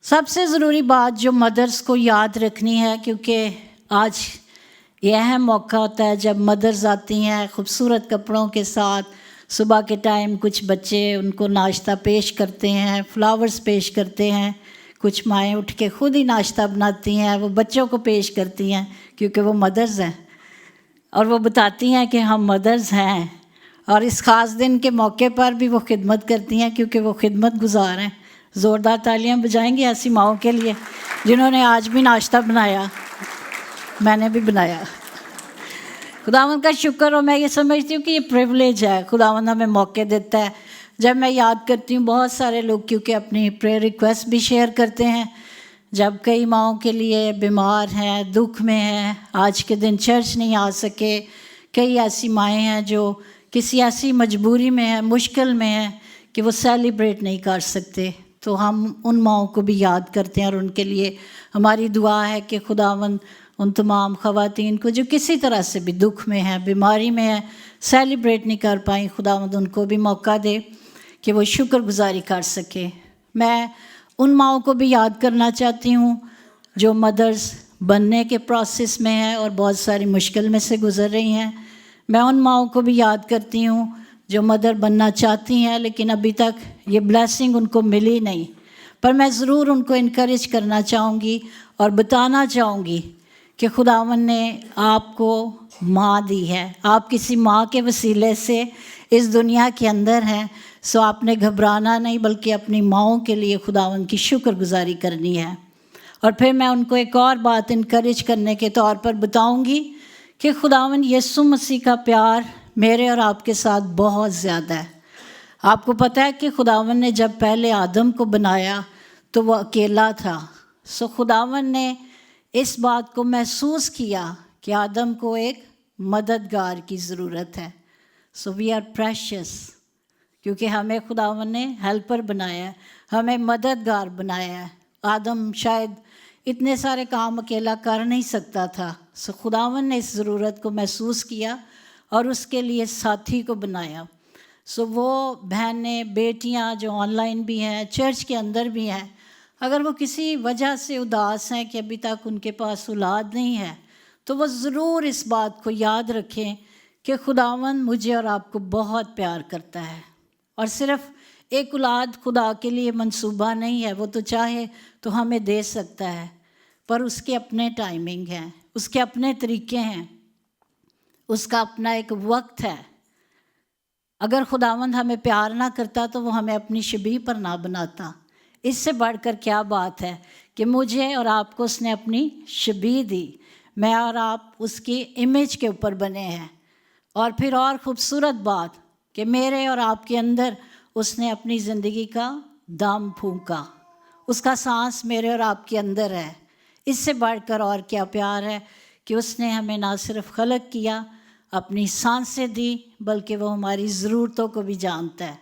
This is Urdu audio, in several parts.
سب سے ضروری بات جو مدرس کو یاد رکھنی ہے، کیونکہ آج یہ اہم موقع ہوتا ہے جب مدرس آتی ہیں خوبصورت کپڑوں کے ساتھ. صبح کے ٹائم کچھ بچے ان کو ناشتہ پیش کرتے ہیں، فلاورز پیش کرتے ہیں. کچھ مائیں اٹھ کے خود ہی ناشتہ بناتی ہیں، وہ بچوں کو پیش کرتی ہیں کیونکہ وہ مدرس ہیں، اور وہ بتاتی ہیں کہ ہم مدرس ہیں. اور اس خاص دن کے موقع پر بھی وہ خدمت کرتی ہیں کیونکہ وہ خدمت گزار ہیں. زوردار تالیاں بجائیں گے ایسی ماؤں کے لیے جنہوں نے آج بھی ناشتہ بنایا. میں نے بھی بنایا. خداوند کا شکر. اور میں یہ سمجھتی ہوں کہ یہ پریولیج ہے، خداوند ہمیں موقع دیتا ہے. جب میں یاد کرتی ہوں بہت سارے لوگ کیونکہ اپنی پریئر ریکویسٹ بھی شیئر کرتے ہیں، جب کئی ماؤں کے لیے بیمار ہیں، دکھ میں ہیں، آج کے دن چرچ نہیں آ سکے. کئی ایسی مائیں ہیں جو کسی ایسی مجبوری میں ہیں، مشکل میں ہیں کہ وہ سیلیبریٹ نہیں کر سکتے. تو ہم ان ماؤں کو بھی یاد کرتے ہیں اور ان کے لیے ہماری دعا ہے کہ خداوند ان تمام خواتین کو جو کسی طرح سے بھی دکھ میں ہیں، بیماری میں ہیں، سیلیبریٹ نہیں کر پائیں، خداوند ان کو بھی موقع دے کہ وہ شکر گزاری کر سکے. میں ان ماؤں کو بھی یاد کرنا چاہتی ہوں جو مدرس بننے کے پروسیس میں ہیں اور بہت ساری مشکل میں سے گزر رہی ہیں. میں ان ماؤں کو بھی یاد کرتی ہوں جو مدر بننا چاہتی ہیں لیکن ابھی تک یہ بلیسنگ ان کو ملی نہیں. پر میں ضرور ان کو انکریج کرنا چاہوں گی اور بتانا چاہوں گی کہ خداوند نے آپ کو ماں دی ہے. آپ کسی ماں کے وسیلے سے اس دنیا کے اندر ہیں. سو آپ نے گھبرانا نہیں بلکہ اپنی ماؤں کے لیے خداوند کی شکر گزاری کرنی ہے. اور پھر میں ان کو ایک اور بات انکریج کرنے کے طور پر بتاؤں گی کہ خداوند یسوع مسیح کا پیار میرے اور آپ کے ساتھ بہت زیادہ ہے. آپ کو پتہ ہے کہ خداوند نے جب پہلے آدم کو بنایا تو وہ اکیلا تھا. سو خداوند نے اس بات کو محسوس کیا کہ آدم کو ایک مددگار کی ضرورت ہے. سو وی آر پریشیس، کیونکہ ہمیں خداوند نے ہیلپر بنایا ہے، ہمیں مددگار بنایا ہے. آدم شاید اتنے سارے کام اکیلا کر نہیں سکتا تھا. سو خداوند نے اس ضرورت کو محسوس کیا اور اس کے لیے ساتھی کو بنایا. سو وہ بہنیں، بیٹیاں جو آن لائن بھی ہیں، چرچ کے اندر بھی ہیں، اگر وہ کسی وجہ سے اداس ہیں کہ ابھی تک ان کے پاس اولاد نہیں ہے تو وہ ضرور اس بات کو یاد رکھیں کہ خداوند مجھے اور آپ کو بہت پیار کرتا ہے. اور صرف ایک اولاد خدا کے لیے منصوبہ نہیں ہے، وہ تو چاہے تو ہمیں دے سکتا ہے، پر اس کے اپنے ٹائمنگ ہیں، اس کے اپنے طریقے ہیں، اس کا اپنا ایک وقت ہے. اگر خداوند ہمیں پیار نہ کرتا تو وہ ہمیں اپنی شبیہ پر نہ بناتا. اس سے بڑھ کر کیا بات ہے کہ مجھے اور آپ کو اس نے اپنی شبیہ دی. میں اور آپ اس کی امیج کے اوپر بنے ہیں. اور پھر اور خوبصورت بات کہ میرے اور آپ کے اندر اس نے اپنی زندگی کا دم پھونکا. اس کا سانس میرے اور آپ کے اندر ہے. اس سے بڑھ کر اور کیا پیار ہے کہ اس نے ہمیں نہ صرف خلق کیا، اپنی سانسیں دی، بلکہ وہ ہماری ضرورتوں کو بھی جانتا ہے.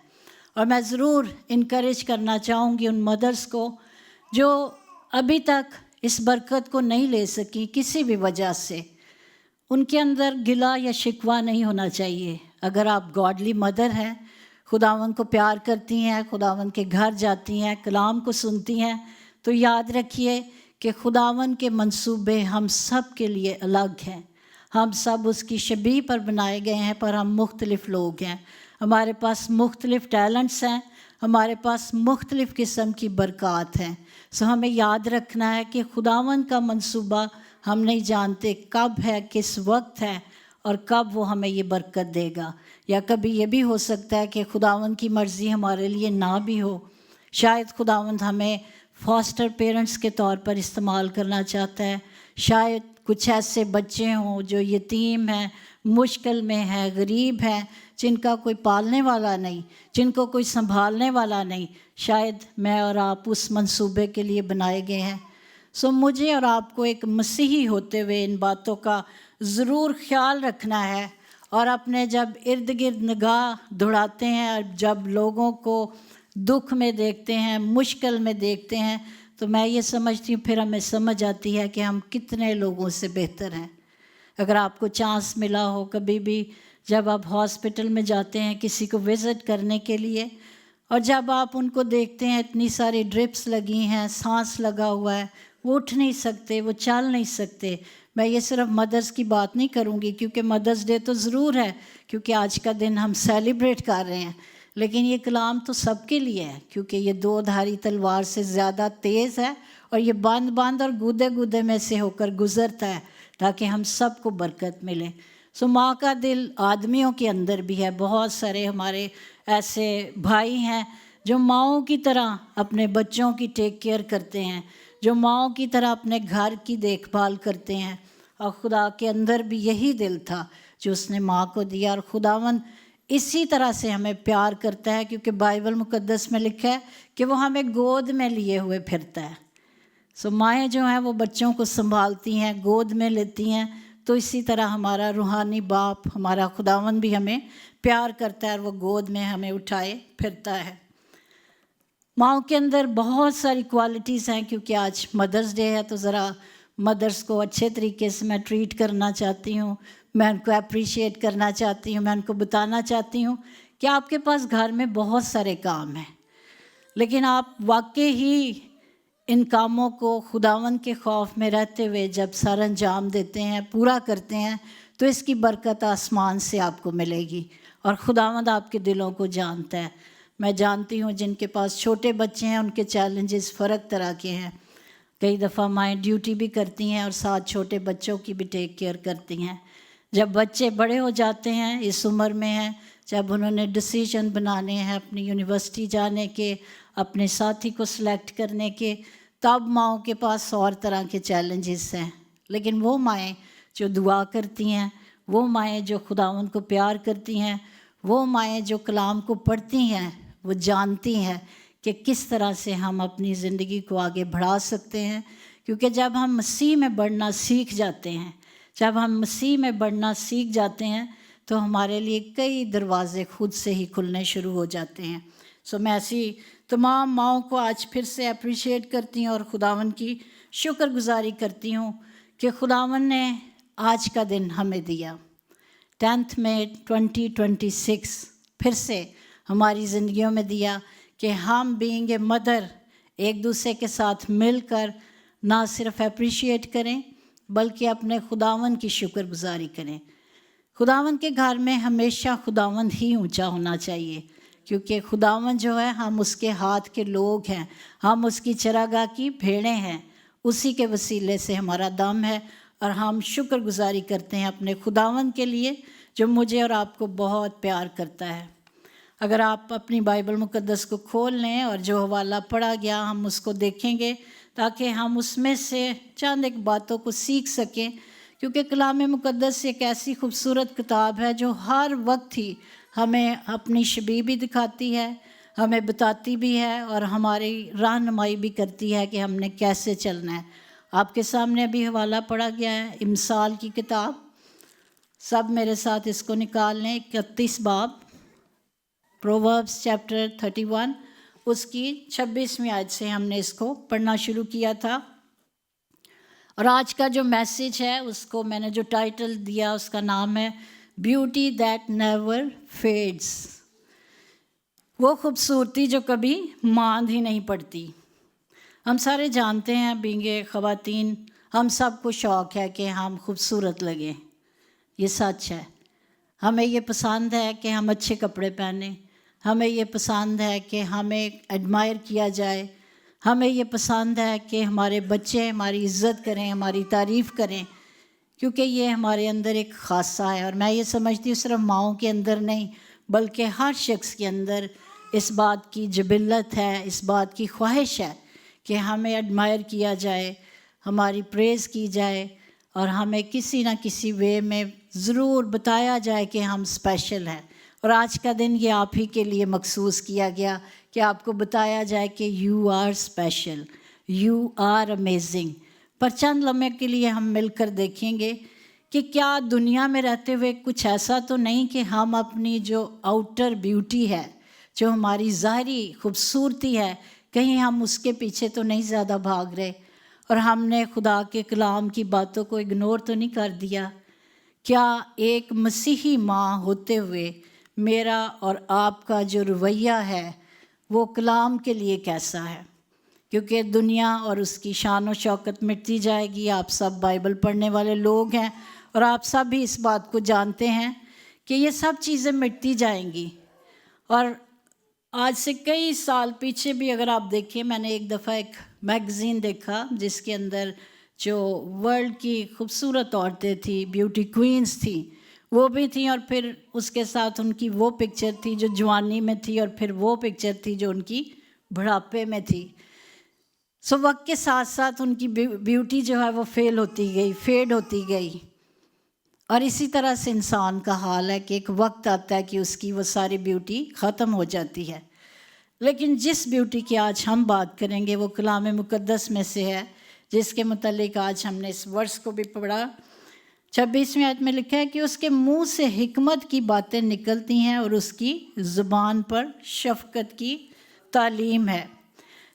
اور میں ضرور انکریج کرنا چاہوں گی ان مدرس کو جو ابھی تک اس برکت کو نہیں لے سکی کسی بھی وجہ سے. ان کے اندر گلہ یا شکوہ نہیں ہونا چاہیے. اگر آپ گاڈلی مدر ہیں، خداوند کو پیار کرتی ہیں، خداوند کے گھر جاتی ہیں، کلام کو سنتی ہیں، تو یاد رکھیے کہ خداوند کے منصوبے ہم سب کے لیے الگ ہیں. ہم سب اس کی شبیہ پر بنائے گئے ہیں، پر ہم مختلف لوگ ہیں. ہمارے پاس مختلف ٹیلنٹس ہیں، ہمارے پاس مختلف قسم کی برکات ہیں. سو ہمیں یاد رکھنا ہے کہ خداوند کا منصوبہ ہم نہیں جانتے کب ہے، کس وقت ہے، اور کب وہ ہمیں یہ برکت دے گا. یا کبھی یہ بھی ہو سکتا ہے کہ خداوند کی مرضی ہمارے لیے نہ بھی ہو. شاید خداوند ہمیں فاسٹر پیرنٹس کے طور پر استعمال کرنا چاہتا ہے. شاید کچھ ایسے بچے ہوں جو یتیم ہیں، مشکل میں ہیں، غریب ہیں، جن کا کوئی پالنے والا نہیں، جن کو کوئی سنبھالنے والا نہیں. شاید میں اور آپ اس منصوبے کے لیے بنائے گئے ہیں. سو مجھے اور آپ کو ایک مسیحی ہوتے ہوئے ان باتوں کا ضرور خیال رکھنا ہے. اور اپنے جب ارد گرد نگاہ دوڑاتے ہیں اور جب لوگوں کو دکھ میں دیکھتے ہیں، مشکل میں دیکھتے ہیں، تو میں یہ سمجھتی ہوں پھر ہمیں سمجھ آتی ہے کہ ہم کتنے لوگوں سے بہتر ہیں. اگر آپ کو چانس ملا ہو کبھی بھی جب آپ ہاسپٹل میں جاتے ہیں کسی کو وزٹ کرنے کے لیے اور جب آپ ان کو دیکھتے ہیں اتنی ساری ڈرپس لگی ہیں، سانس لگا ہوا ہے، وہ اٹھ نہیں سکتے، وہ چل نہیں سکتے. میں یہ صرف مدرس کی بات نہیں کروں گی کیونکہ مدرس ڈے تو ضرور ہے، کیونکہ آج کا دن ہم سیلیبریٹ کر رہے ہیں، لیکن یہ کلام تو سب کے لیے ہے کیونکہ یہ دو دھاری تلوار سے زیادہ تیز ہے اور یہ باند اور گودے گودے میں سے ہو کر گزرتا ہے تاکہ ہم سب کو برکت ملے. ماں کا دل آدمیوں کے اندر بھی ہے. بہت سارے ہمارے ایسے بھائی ہیں جو ماؤں کی طرح اپنے بچوں کی ٹیک کیئر کرتے ہیں، جو ماؤں کی طرح اپنے گھر کی دیکھ بھال کرتے ہیں، اور خدا کے اندر بھی یہی دل تھا جو اس نے ماں کو دیا. اور خداوند اسی طرح سے ہمیں پیار کرتا ہے کیونکہ بائبل مقدس میں لکھا ہے کہ وہ ہمیں گود میں لیے ہوئے پھرتا ہے. مائیں جو ہیں وہ بچوں کو سنبھالتی ہیں، گود میں لیتی ہیں، تو اسی طرح ہمارا روحانی باپ ہمارا خداوند بھی ہمیں پیار کرتا ہے اور وہ گود میں ہمیں اٹھائے پھرتا ہے. ماؤں کے اندر بہت ساری کوالٹیز ہیں. کیونکہ آج مدرس ڈے ہے تو ذرا مدرس کو اچھے طریقے سے میں ٹریٹ کرنا چاہتی ہوں، میں ان کو اپریشیٹ کرنا چاہتی ہوں، میں ان کو بتانا چاہتی ہوں کہ آپ کے پاس گھر میں بہت سارے کام ہیں، لیکن آپ واقعی ہی ان کاموں کو خداوند کے خوف میں رہتے ہوئے جب سر انجام دیتے ہیں، پورا کرتے ہیں، تو اس کی برکت آسمان سے آپ کو ملے گی. اور خداوند آپ کے دلوں کو جانتا ہے. میں جانتی ہوں جن کے پاس چھوٹے بچے ہیں ان کے چیلنجز فرق طرح کے ہیں. کئی دفعہ مائیں ڈیوٹی بھی کرتی ہیں اور ساتھ چھوٹے بچوں کی بھی ٹیک کیئر کرتی ہیں. جب بچے بڑے ہو جاتے ہیں، اس عمر میں ہیں جب انہوں نے ڈیسیژن بنانے ہیں اپنی یونیورسٹی جانے کے، اپنے ساتھی کو سلیکٹ کرنے کے، تب ماؤں کے پاس اور طرح کے چیلنجز ہیں. لیکن وہ مائیں جو دعا کرتی ہیں، وہ مائیں جو خداوند کو پیار کرتی ہیں، وہ مائیں جو کلام کو پڑھتی ہیں، وہ جانتی ہیں کہ کس طرح سے ہم اپنی زندگی کو آگے بڑھا سکتے ہیں. کیونکہ جب ہم مسیح میں بڑھنا سیکھ جاتے ہیں، جب ہم مسیح میں بڑھنا سیکھ جاتے ہیں تو ہمارے لیے کئی دروازے خود سے ہی کھلنے شروع ہو جاتے ہیں. میں ایسی تمام ماؤں کو آج پھر سے اپریشیٹ کرتی ہوں اور خداوند کی شکر گزاری کرتی ہوں کہ خداوند نے آج کا دن ہمیں دیا. 10 مئی 2026 پھر سے ہماری زندگیوں میں دیا کہ ہم بینگ اے مدر ایک دوسرے کے ساتھ مل کر نہ صرف اپریشیٹ کریں بلکہ اپنے خداوند کی شکر گزاری کریں. خداوند کے گھر میں ہمیشہ خداوند ہی اونچا ہونا چاہیے کیونکہ خداوند جو ہے ہم اس کے ہاتھ کے لوگ ہیں، ہم اس کی چراگاہ کی بھیڑیں ہیں، اسی کے وسیلے سے ہمارا دم ہے. اور ہم شکر گزاری کرتے ہیں اپنے خداوند کے لیے جو مجھے اور آپ کو بہت پیار کرتا ہے. اگر آپ اپنی بائبل مقدس کو کھول لیں اور جو حوالہ پڑھا گیا ہم اس کو دیکھیں گے تاکہ ہم اس میں سے چند ایک باتوں کو سیکھ سکیں. کیونکہ کلام مقدس ایک ایسی خوبصورت کتاب ہے جو ہر وقت ہی ہمیں اپنی شبیہ بھی دکھاتی ہے، ہمیں بتاتی بھی ہے اور ہماری رہنمائی بھی کرتی ہے کہ ہم نے کیسے چلنا ہے. آپ کے سامنے ابھی حوالہ پڑھا گیا ہے امثال کی کتاب. سب میرے ساتھ اس کو نکال لیں. 31 باب، پرووربس چیپٹر 31، اس کی 26ویں آیت سے ہم نے اس کو پڑھنا شروع کیا تھا. اور آج کا جو میسیج ہے اس کو میں نے جو ٹائٹل دیا اس کا نام ہے بیوٹی دیٹ نیور فیڈز. وہ خوبصورتی جو کبھی ماند ہی نہیں پڑتی. ہم سارے جانتے ہیں بینگے خواتین، ہم سب کو شوق ہے کہ ہم خوبصورت لگیں. یہ سچ ہے. ہمیں یہ پسند ہے کہ ہم اچھے کپڑے پہنیں، ہمیں یہ پسند ہے کہ ہمیں ایڈمائر کیا جائے، ہمیں یہ پسند ہے کہ ہمارے بچے ہماری عزت کریں، ہماری تعریف کریں، کیونکہ یہ ہمارے اندر ایک خاصہ ہے. اور میں یہ سمجھتی ہوں صرف ماؤں کے اندر نہیں بلکہ ہر شخص کے اندر اس بات کی جبلت ہے، اس بات کی خواہش ہے کہ ہمیں ایڈمائر کیا جائے، ہماری پریز کی جائے اور ہمیں کسی نہ کسی وے میں ضرور بتایا جائے کہ ہم اسپیشل ہیں. اور آج کا دن یہ آپ ہی کے لیے مخصوص کیا گیا کہ آپ کو بتایا جائے کہ you are special, you are amazing. پر چند لمحے کے لیے ہم مل کر دیکھیں گے کہ کیا دنیا میں رہتے ہوئے کچھ ایسا تو نہیں کہ ہم اپنی جو آؤٹر بیوٹی ہے، جو ہماری ظاہری خوبصورتی ہے، کہیں ہم اس کے پیچھے تو نہیں زیادہ بھاگ رہے اور ہم نے خدا کے کلام کی باتوں کو اگنور تو نہیں کر دیا. کیا ایک مسیحی ماں ہوتے ہوئے میرا اور آپ کا جو رویہ ہے وہ کلام کے لیے کیسا ہے، کیونکہ دنیا اور اس کی شان و شوکت مٹتی جائے گی۔ آپ سب بائبل پڑھنے والے لوگ ہیں اور آپ سب بھی اس بات کو جانتے ہیں کہ یہ سب چیزیں مٹتی جائیں گی۔ اور آج سے کئی سال پیچھے بھی اگر آپ دیکھیں، میں نے ایک دفعہ ایک میگزین دیکھا جس کے اندر جو ورلڈ کی خوبصورت عورتیں تھیں، بیوٹی کوئنز تھیں، وہ بھی تھیں، اور پھر اس کے ساتھ ان کی وہ پکچر تھی جو جوانی میں تھی، اور پھر وہ پکچر تھی جو ان کی بڑھاپے میں تھی۔ سو وقت کے ساتھ ساتھ ان کی بیوٹی جو ہے وہ فیل ہوتی گئی، فیڈ ہوتی گئی، اور اسی طرح سے انسان کا حال ہے کہ ایک وقت آتا ہے کہ اس کی وہ ساری بیوٹی ختم ہو جاتی ہے۔ لیکن جس بیوٹی کی آج ہم بات کریں گے وہ کلام مقدس میں سے ہے، جس کے متعلق آج ہم نے اس ورس کو بھی پڑھا۔ 26ویں آیت میں لکھا ہے کہ اس کے منہ سے حکمت کی باتیں نکلتی ہیں اور اس کی زبان پر شفقت کی تعلیم ہے۔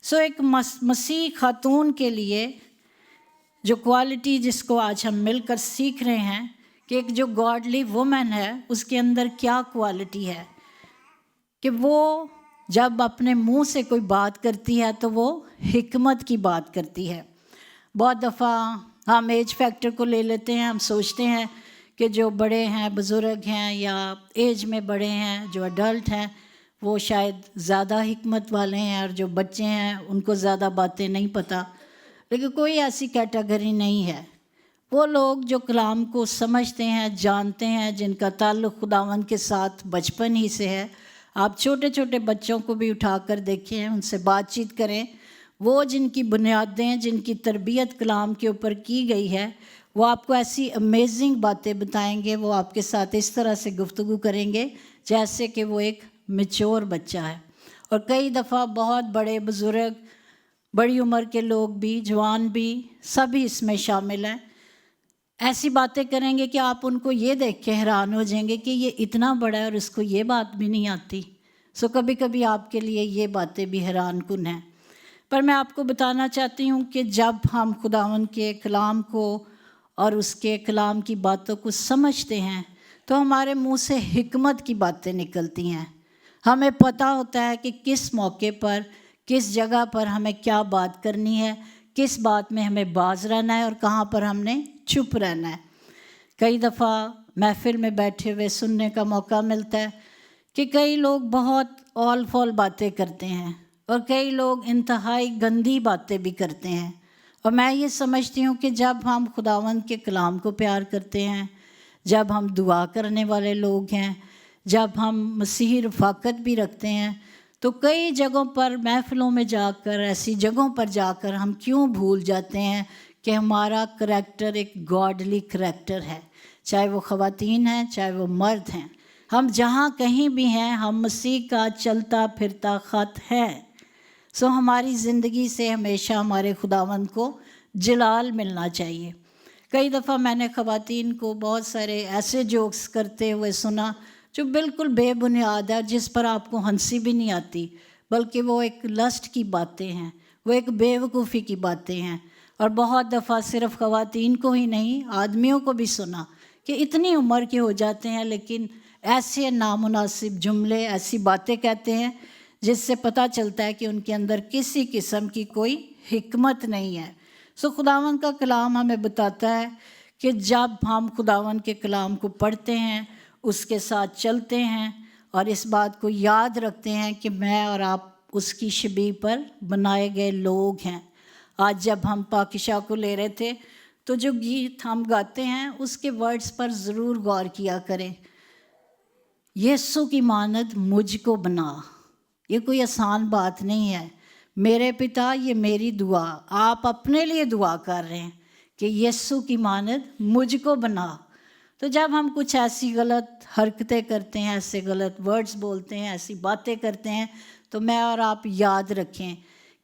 سو ایک مسیح خاتون کے لیے جو کوالٹی جس کو آج ہم مل کر سیکھ رہے ہیں کہ ایک جو گاڈلی وومن ہے اس کے اندر کیا کوالٹی ہے، کہ وہ جب اپنے منہ سے کوئی بات کرتی ہے تو وہ حکمت کی بات کرتی ہے۔ بہت دفعہ ہم ایج فیکٹر کو لے لیتے ہیں، ہم سوچتے ہیں کہ جو بڑے ہیں، بزرگ ہیں یا ایج میں بڑے ہیں، جو اڈلٹ ہیں، وہ شاید زیادہ حکمت والے ہیں، اور جو بچے ہیں ان کو زیادہ باتیں نہیں پتہ۔ لیکن کوئی ایسی کیٹیگری نہیں ہے۔ وہ لوگ جو کلام کو سمجھتے ہیں، جانتے ہیں، جن کا تعلق خداوند کے ساتھ بچپن ہی سے ہے۔ آپ چھوٹے چھوٹے بچوں کو بھی اٹھا کر دیکھیں، ان سے بات چیت کریں، وہ جن کی بنیادیں، جن کی تربیت کلام کے اوپر کی گئی ہے، وہ آپ کو ایسی امیزنگ باتیں بتائیں گے، وہ آپ کے ساتھ اس طرح سے گفتگو کریں گے جیسے کہ وہ ایک میچور بچہ ہے۔ اور کئی دفعہ بہت بڑے بزرگ، بڑی عمر کے لوگ بھی، جوان بھی، سبھی اس میں شامل ہیں، ایسی باتیں کریں گے کہ آپ ان کو یہ دیکھ کے حیران ہو جائیں گے کہ یہ اتنا بڑا ہے اور اس کو یہ بات بھی نہیں آتی۔ سو کبھی کبھی آپ کے لیے یہ باتیں بھی حیران کن ہیں۔ پر میں آپ کو بتانا چاہتی ہوں کہ جب ہم خداوند کے کلام کو اور اس کے کلام کی باتوں کو سمجھتے ہیں تو ہمارے منہ سے حکمت کی باتیں نکلتی ہیں۔ ہمیں پتہ ہوتا ہے کہ کس موقع پر، کس جگہ پر ہمیں کیا بات کرنی ہے، کس بات میں ہمیں باز رہنا ہے اور کہاں پر ہم نے چپ رہنا ہے۔ کئی دفعہ محفل میں بیٹھے ہوئے سننے کا موقع ملتا ہے کہ کئی لوگ بہت اول فول باتیں کرتے ہیں اور کئی لوگ انتہائی گندی باتیں بھی کرتے ہیں، اور میں یہ سمجھتی ہوں کہ جب ہم خداوند کے کلام کو پیار کرتے ہیں، جب ہم دعا کرنے والے لوگ ہیں، جب ہم مسیحی رفاقت بھی رکھتے ہیں، تو کئی جگہوں پر محفلوں میں جا کر، ایسی جگہوں پر جا کر ہم کیوں بھول جاتے ہیں کہ ہمارا کریکٹر ایک گاڈلی کریکٹر ہے، چاہے وہ خواتین ہیں، چاہے وہ مرد ہیں۔ ہم جہاں کہیں بھی ہیں، ہم مسیح کا چلتا پھرتا خط ہے۔ سو ہماری زندگی سے ہمیشہ ہمارے خداوند کو جلال ملنا چاہیے۔ کئی دفعہ میں نے خواتین کو بہت سارے ایسے جوکس کرتے ہوئے سنا جو بالکل بے بنیاد ہے، جس پر آپ کو ہنسی بھی نہیں آتی، بلکہ وہ ایک لسٹ کی باتیں ہیں، وہ ایک بے وقوفی کی باتیں ہیں۔ اور بہت دفعہ صرف خواتین کو ہی نہیں، آدمیوں کو بھی سنا کہ اتنی عمر کے ہو جاتے ہیں لیکن ایسے نامناسب جملے، ایسی باتیں کہتے ہیں جس سے پتہ چلتا ہے کہ ان کے اندر کسی قسم کی کوئی حکمت نہیں ہے۔ سو خداوند کا کلام ہمیں بتاتا ہے کہ جب ہم خداوند کے کلام کو پڑھتے ہیں، اس کے ساتھ چلتے ہیں اور اس بات کو یاد رکھتے ہیں کہ میں اور آپ اس کی شبیہ پر بنائے گئے لوگ ہیں۔ آج جب ہم پاکشاہ کو لے رہے تھے تو جو گیت ہم گاتے ہیں اس کے ورڈز پر ضرور غور کیا کریں۔ یسوع کی مانند مجھ کو بنا، یہ کوئی آسان بات نہیں ہے۔ میرے پتا، یہ میری دعا، آپ اپنے لیے دعا کر رہے ہیں کہ یسوع کی مانند مجھ کو بنا۔ تو جب ہم کچھ ایسی غلط حرکتیں کرتے ہیں، ایسے غلط ورڈز بولتے ہیں، ایسی باتیں کرتے ہیں، تو میں اور آپ یاد رکھیں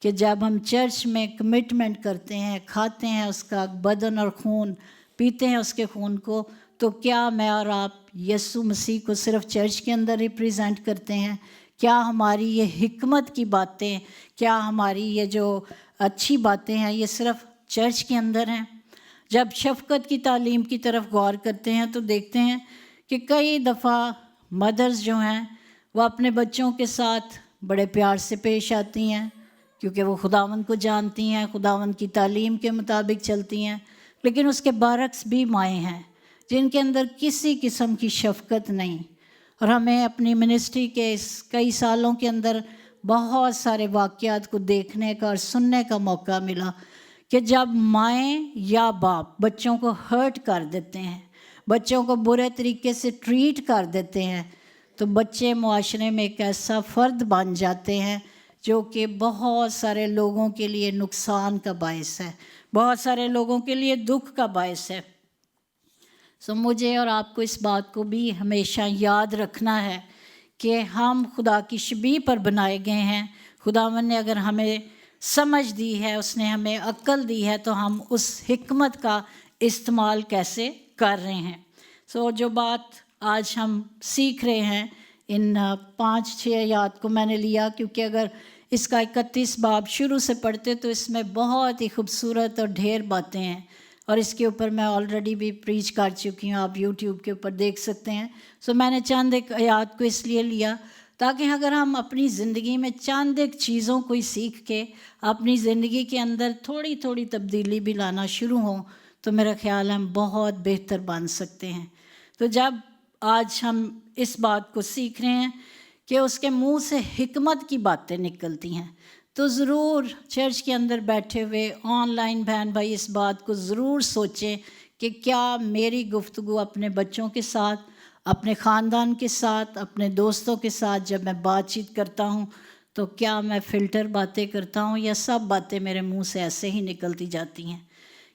کہ جب ہم چرچ میں کمٹمنٹ کرتے ہیں، کھاتے ہیں اس کا بدن اور خون، پیتے ہیں اس کے خون کو، تو کیا میں اور آپ یسوع مسیح کو صرف چرچ کے اندر ریپریزنٹ کرتے ہیں؟ کیا ہماری یہ حکمت کی باتیں، کیا ہماری یہ جو اچھی باتیں ہیں، یہ صرف چرچ کے اندر ہیں؟ جب شفقت کی تعلیم کی طرف غور کرتے ہیں تو دیکھتے ہیں کہ کئی دفعہ مدرز جو ہیں وہ اپنے بچوں کے ساتھ بڑے پیار سے پیش آتی ہیں کیونکہ وہ خداوند کو جانتی ہیں، خداوند کی تعلیم کے مطابق چلتی ہیں. لیکن اس کے برعکس بھی مائیں ہیں جن کے اندر کسی قسم کی شفقت نہیں. اور ہمیں اپنی منسٹری کے اس کئی سالوں کے اندر بہت سارے واقعات کو دیکھنے کا اور سننے کا موقع ملا کہ جب مائیں یا باپ بچوں کو ہرٹ کر دیتے ہیں، بچوں کو برے طریقے سے ٹریٹ کر دیتے ہیں، تو بچے معاشرے میں ایک ایسا فرد بن جاتے ہیں جو کہ بہت سارے لوگوں کے لیے نقصان کا باعث ہے، بہت سارے لوگوں کے لیے دکھ کا باعث ہے. مجھے اور آپ کو اس بات کو بھی ہمیشہ یاد رکھنا ہے کہ ہم خدا کی شبیہ پر بنائے گئے ہیں. خداوند نے اگر ہمیں سمجھ دی ہے، اس نے ہمیں عقل دی ہے، تو ہم اس حکمت کا استعمال کیسے کر رہے ہیں. جو بات آج ہم سیکھ رہے ہیں، ان 5-6 آیات کو میں نے لیا کیونکہ اگر اس کا 31 باب شروع سے پڑھتے تو اس میں بہت ہی خوبصورت اور ڈھیر باتیں ہیں، اور اس کے اوپر میں آلریڈی بھی پریچ کر چکی ہوں، آپ یوٹیوب کے اوپر دیکھ سکتے ہیں. میں نے چند ایک آیات کو اس لیے لیا تاکہ اگر ہم اپنی زندگی میں چند ایک چیزوں کو ہی سیکھ کے اپنی زندگی کے اندر تھوڑی تھوڑی تبدیلی بھی لانا شروع ہوں تو میرا خیال ہے ہم بہت بہتر بن سکتے ہیں. تو جب آج ہم اس بات کو سیکھ رہے ہیں کہ اس کے منہ سے حکمت کی باتیں نکلتی ہیں، تو ضرور چرچ کے اندر بیٹھے ہوئے آن لائن بہن بھائی اس بات کو ضرور سوچیں کہ کیا میری گفتگو اپنے بچوں کے ساتھ، اپنے خاندان کے ساتھ، اپنے دوستوں کے ساتھ جب میں بات چیت کرتا ہوں تو کیا میں فلٹر باتیں کرتا ہوں یا سب باتیں میرے منہ سے ایسے ہی نکلتی جاتی ہیں.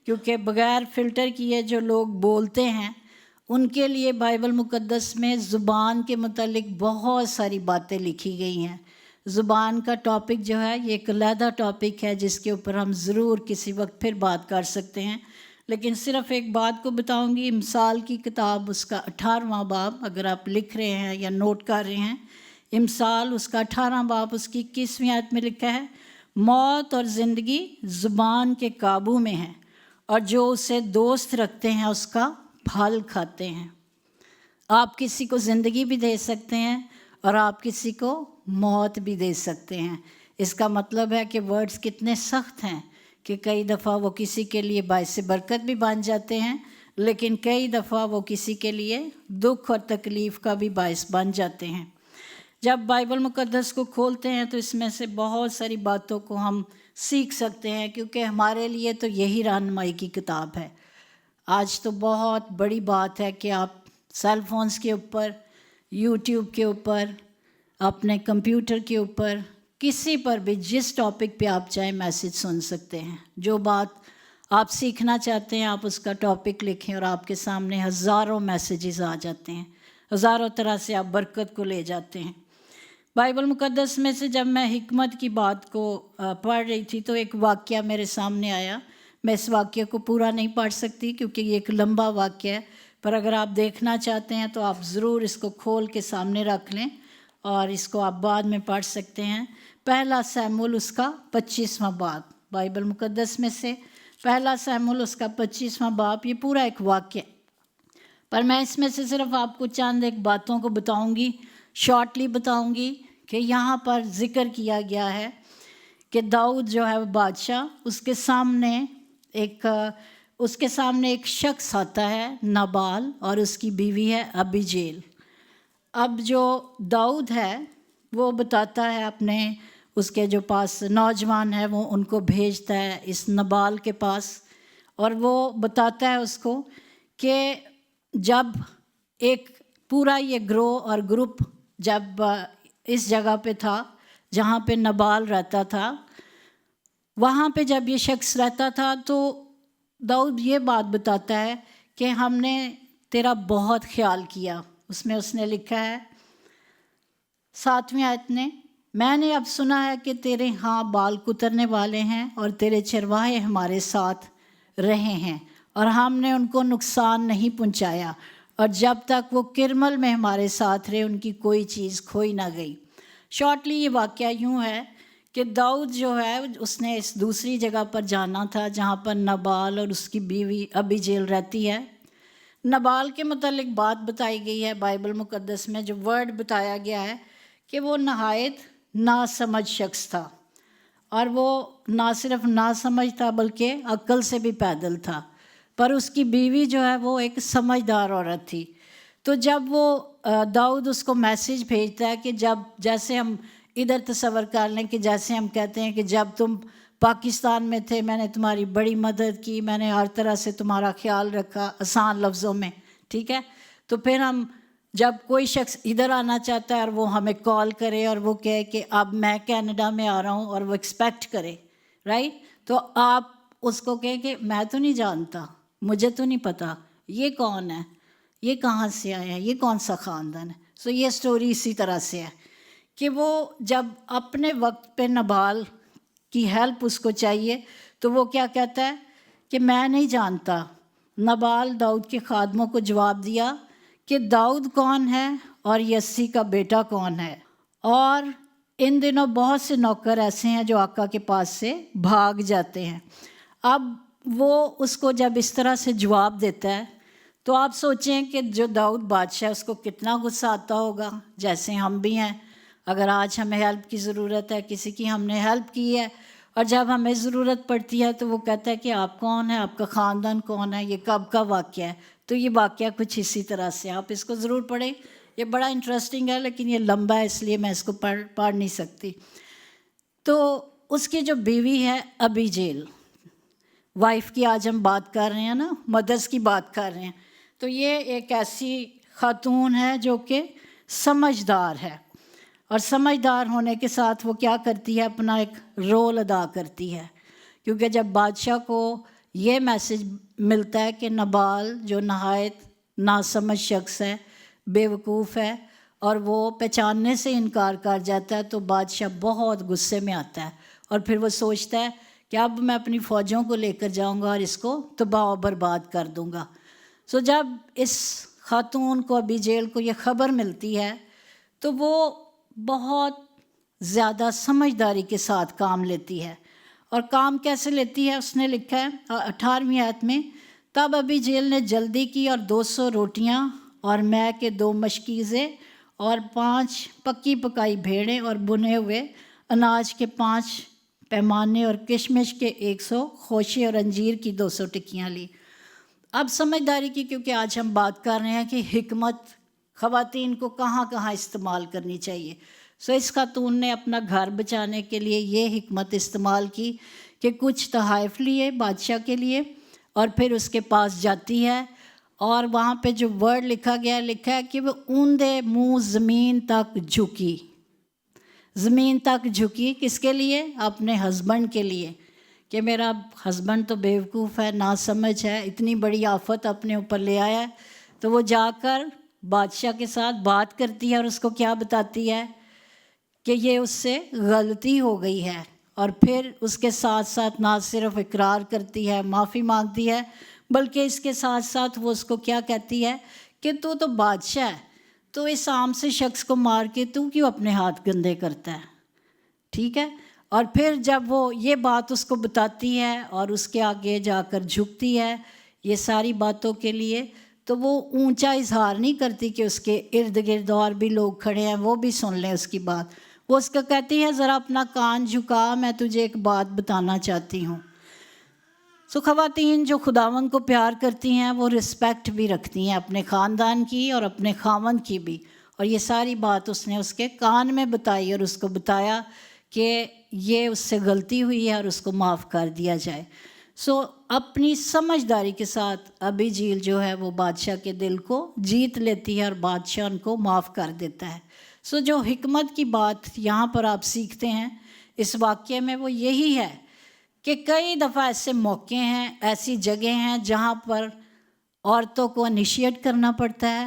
کیونکہ بغیر فلٹر کیے جو لوگ بولتے ہیں ان کے لیے بائبل مقدس میں زبان کے متعلق بہت ساری باتیں لکھی گئی ہیں. زبان کا ٹاپک جو ہے یہ ایک علیحدہ ٹاپک ہے جس کے اوپر ہم ضرور کسی وقت پھر بات کر سکتے ہیں، لیکن صرف ایک بات کو بتاؤں گی. امثال کی کتاب اس کا 18واں باب، اگر آپ لکھ رہے ہیں یا نوٹ کر رہے ہیں، امثال اس کا 18واں باب اس کی 21ویں آیت میں لکھا ہے، موت اور زندگی زبان کے قابو میں ہے، اور جو اسے دوست رکھتے ہیں اس کا پھل کھاتے ہیں. آپ کسی کو زندگی بھی دے سکتے ہیں اور آپ کسی کو موت بھی دے سکتے ہیں. اس کا مطلب ہے کہ ورڈز کتنے سخت ہیں کہ کئی دفعہ وہ کسی کے لیے باعث برکت بھی بن جاتے ہیں، لیکن کئی دفعہ وہ کسی کے لیے دکھ اور تکلیف کا بھی باعث بن جاتے ہیں. جب بائبل مقدس کو کھولتے ہیں تو اس میں سے بہت ساری باتوں کو ہم سیکھ سکتے ہیں، کیونکہ ہمارے لیے تو یہی رہنمائی کی کتاب ہے. آج تو بہت بڑی بات ہے کہ آپ سیل فونز کے اوپر، یوٹیوب کے اوپر، اپنے کمپیوٹر کے اوپر، کسی پر بھی جس ٹاپک پہ آپ چاہیں میسیج سن سکتے ہیں. جو بات آپ سیکھنا چاہتے ہیں آپ اس کا ٹاپک لکھیں اور آپ کے سامنے ہزاروں میسیجز آ جاتے ہیں، ہزاروں طرح سے آپ برکت کو لے جاتے ہیں. بائبل مقدس میں سے جب میں حکمت کی بات کو پڑھ رہی تھی تو ایک واقعہ میرے سامنے آیا. میں اس واقعے کو پورا نہیں پڑھ سکتی کیونکہ یہ ایک لمبا واقعہ ہے، پر اگر آپ دیکھنا چاہتے ہیں تو آپ ضرور اس کو کھول کے سامنے رکھ لیں اور اس کو آپ بعد میں پڑھ سکتے ہیں. پہلا سیموئیل اس کا 25واں باب، بائبل مقدس میں سے پہلا سیموئیل اس کا 25واں باب، یہ پورا ایک واقعہ. پر میں اس میں سے صرف آپ کو چند ایک باتوں کو بتاؤں گی، شارٹلی بتاؤں گی کہ یہاں پر ذکر کیا گیا ہے کہ داؤد جو ہے وہ بادشاہ، اس کے سامنے ایک شخص آتا ہے نابال، اور اس کی بیوی ہے ابیجیل. اب جو داؤد ہے وہ بتاتا ہے اپنے اس کے جو پاس نوجوان ہے وہ ان کو بھیجتا ہے اس نابال کے پاس، اور وہ بتاتا ہے اس کو کہ جب ایک پورا یہ گروہ اور گروپ جب اس جگہ پہ تھا جہاں پہ نابال رہتا تھا، وہاں پہ جب یہ شخص رہتا تھا تو داؤد یہ بات بتاتا ہے کہ ہم نے تیرا بہت خیال کیا. اس نے لکھا ہے 7ویں آیت میں نے اب سنا ہے کہ تیرے ہاں بال کترنے والے ہیں اور تیرے چرواہے ہمارے ساتھ رہے ہیں اور ہم نے ان کو نقصان نہیں پہنچایا، اور جب تک وہ کرمل میں ہمارے ساتھ رہے ان کی کوئی چیز کھوئی نہ گئی. شارٹلی یہ واقعہ یوں ہے کہ داؤد جو ہے اس نے اس دوسری جگہ پر جانا تھا جہاں پر نابال اور اس کی بیوی ابیجیل رہتی ہے. نابال کے متعلق بات بتائی گئی ہے بائبل مقدس میں، جو ورڈ بتایا گیا ہے کہ وہ نہایت ناسمجھ شخص تھا، اور وہ نہ صرف ناسمجھ تھا بلکہ عقل سے بھی پیدل تھا، پر اس کی بیوی جو ہے وہ ایک سمجھدار عورت تھی۔ تو جب وہ داؤد اس کو میسیج بھیجتا ہے کہ جیسے ہم ادھر تصور کر لیں کہ جیسے ہم کہتے ہیں کہ جب تم پاکستان میں تھے میں نے تمہاری بڑی مدد کی، میں نے ہر طرح سے تمہارا خیال رکھا، آسان لفظوں میں، ٹھیک ہے۔ تو پھر ہم جب کوئی شخص ادھر آنا چاہتا ہے اور وہ ہمیں کال کرے اور وہ کہے کہ اب میں کینیڈا میں آ رہا ہوں، اور وہ ایکسپیکٹ کرے، رائٹ، تو آپ اس کو کہیں کہ میں تو نہیں جانتا، مجھے تو نہیں پتہ یہ کون ہے، یہ کہاں سے آیا ہے، یہ کون سا خاندان ہے۔ سو یہ سٹوری اسی طرح سے ہے کہ وہ جب اپنے وقت پہ نبال کی ہیلپ اس کو چاہیے تو وہ کیا کہتا ہے کہ میں نہیں جانتا۔ نبال داؤد کے خادموں کو جواب دیا کہ داؤد کون ہے اور یسی کا بیٹا کون ہے۔ اور ان دنوں بہت سے نوکر ایسے ہیں جو آقا کے پاس سے بھاگ جاتے ہیں۔ اب وہ اس کو جب اس طرح سے جواب دیتا ہے تو آپ سوچیں کہ جو داؤد بادشاہ اس کو کتنا غصہ آتا ہوگا، جیسے ہم بھی ہیں، اگر آج ہمیں ہیلپ کی ضرورت ہے، کسی کی ہم نے ہیلپ کی ہے اور جب ہمیں ضرورت پڑتی ہے تو وہ کہتا ہے کہ آپ کون ہیں، آپ کا خاندان کون ہے، یہ کب کا واقعہ ہے۔ تو یہ واقعہ کچھ اسی طرح سے، آپ اس کو ضرور پڑھیں، یہ بڑا انٹرسٹنگ ہے لیکن یہ لمبا ہے اس لیے میں اس کو پڑھ نہیں سکتی۔ تو اس کی جو بیوی ہے ابیجیل، وائف کی آج ہم بات کر رہے ہیں نا، مدرس کی بات کر رہے ہیں، تو یہ ایک ایسی خاتون ہے جو کہ سمجھدار ہے، اور سمجھدار ہونے کے ساتھ وہ کیا کرتی ہے، اپنا ایک رول ادا کرتی ہے، کیونکہ جب بادشاہ کو یہ میسج ملتا ہے کہ نبال جو نہایت ناسمجھ شخص ہے، بیوقوف ہے، اور وہ پہچاننے سے انکار کر جاتا ہے، تو بادشاہ بہت غصے میں آتا ہے، اور پھر وہ سوچتا ہے کہ اب میں اپنی فوجوں کو لے کر جاؤں گا اور اس کو تباہ و برباد کر دوں گا۔ سو جب اس خاتون کو ابیجیل کو یہ خبر ملتی ہے تو وہ بہت زیادہ سمجھداری کے ساتھ کام لیتی ہے، اور کام کیسے لیتی ہے اس نے لکھا ہے 18ویں آیت میں، تب ابیجیل نے جلدی کی اور 200 روٹیاں اور مے کے 2 مشکیزیں اور 5 پکی پکائی بھیڑیں اور بنے ہوئے اناج کے 5 پیمانے اور کشمش کے 100 خوشے اور انجیر کی 200 ٹکیاں لی۔ اب سمجھداری کی، کیونکہ آج ہم بات کر رہے ہیں کہ حکمت خواتین کو کہاں کہاں استعمال کرنی چاہیے۔ سو اس خاتون نے اپنا گھر بچانے کے لیے یہ حکمت استعمال کی کہ کچھ تحائف لیے بادشاہ کے لیے، اور پھر اس کے پاس جاتی ہے، اور وہاں پہ جو ورڈ لکھا ہے کہ وہ اوندے منہ زمین تک جھکی، زمین تک جھکی، کس کے لیے؟ اپنے ہسبینڈ کے لیے، کہ میرا ہسبینڈ تو بیوقوف ہے، ناسمجھ ہے، اتنی بڑی آفت اپنے اوپر لے آیا ہے۔ تو وہ جا کر بادشاہ کے ساتھ بات کرتی ہے اور اس کو کیا بتاتی ہے کہ یہ اس سے غلطی ہو گئی ہے، اور پھر اس کے ساتھ ساتھ نہ صرف اقرار کرتی ہے، معافی مانگتی ہے، بلکہ اس کے ساتھ ساتھ وہ اس کو کیا کہتی ہے کہ تو بادشاہ ہے، تو اس عام سے شخص کو مار کے تو کیوں اپنے ہاتھ گندے کرتا ہے، ٹھیک ہے۔ اور پھر جب وہ یہ بات اس کو بتاتی ہے اور اس کے آگے جا کر جھکتی ہے یہ ساری باتوں کے لیے، تو وہ اونچا اظہار نہیں کرتی کہ اس کے ارد گرد اور بھی لوگ کھڑے ہیں وہ بھی سن لیں اس کی بات، وہ اس کو کہتی ہے ذرا اپنا کان جھکا، میں تجھے ایک بات بتانا چاہتی ہوں۔ سو خواتین جو خداوند کو پیار کرتی ہیں وہ رسپیکٹ بھی رکھتی ہیں اپنے خاندان کی اور اپنے خاوند کی بھی، اور یہ ساری بات اس نے اس کے کان میں بتائی اور اس کو بتایا کہ یہ اس سے غلطی ہوئی ہے اور اس کو معاف کر دیا جائے۔ سو اپنی سمجھداری کے ساتھ ابیجیل جو ہے وہ بادشاہ کے دل کو جیت لیتی ہے اور بادشاہ ان کو معاف کر دیتا ہے۔ سو جو حکمت کی بات یہاں پر آپ سیکھتے ہیں اس واقعے میں وہ یہی ہے کہ کئی دفعہ ایسے موقع ہیں، ایسی جگہ ہیں جہاں پر عورتوں کو انیشیٹ کرنا پڑتا ہے،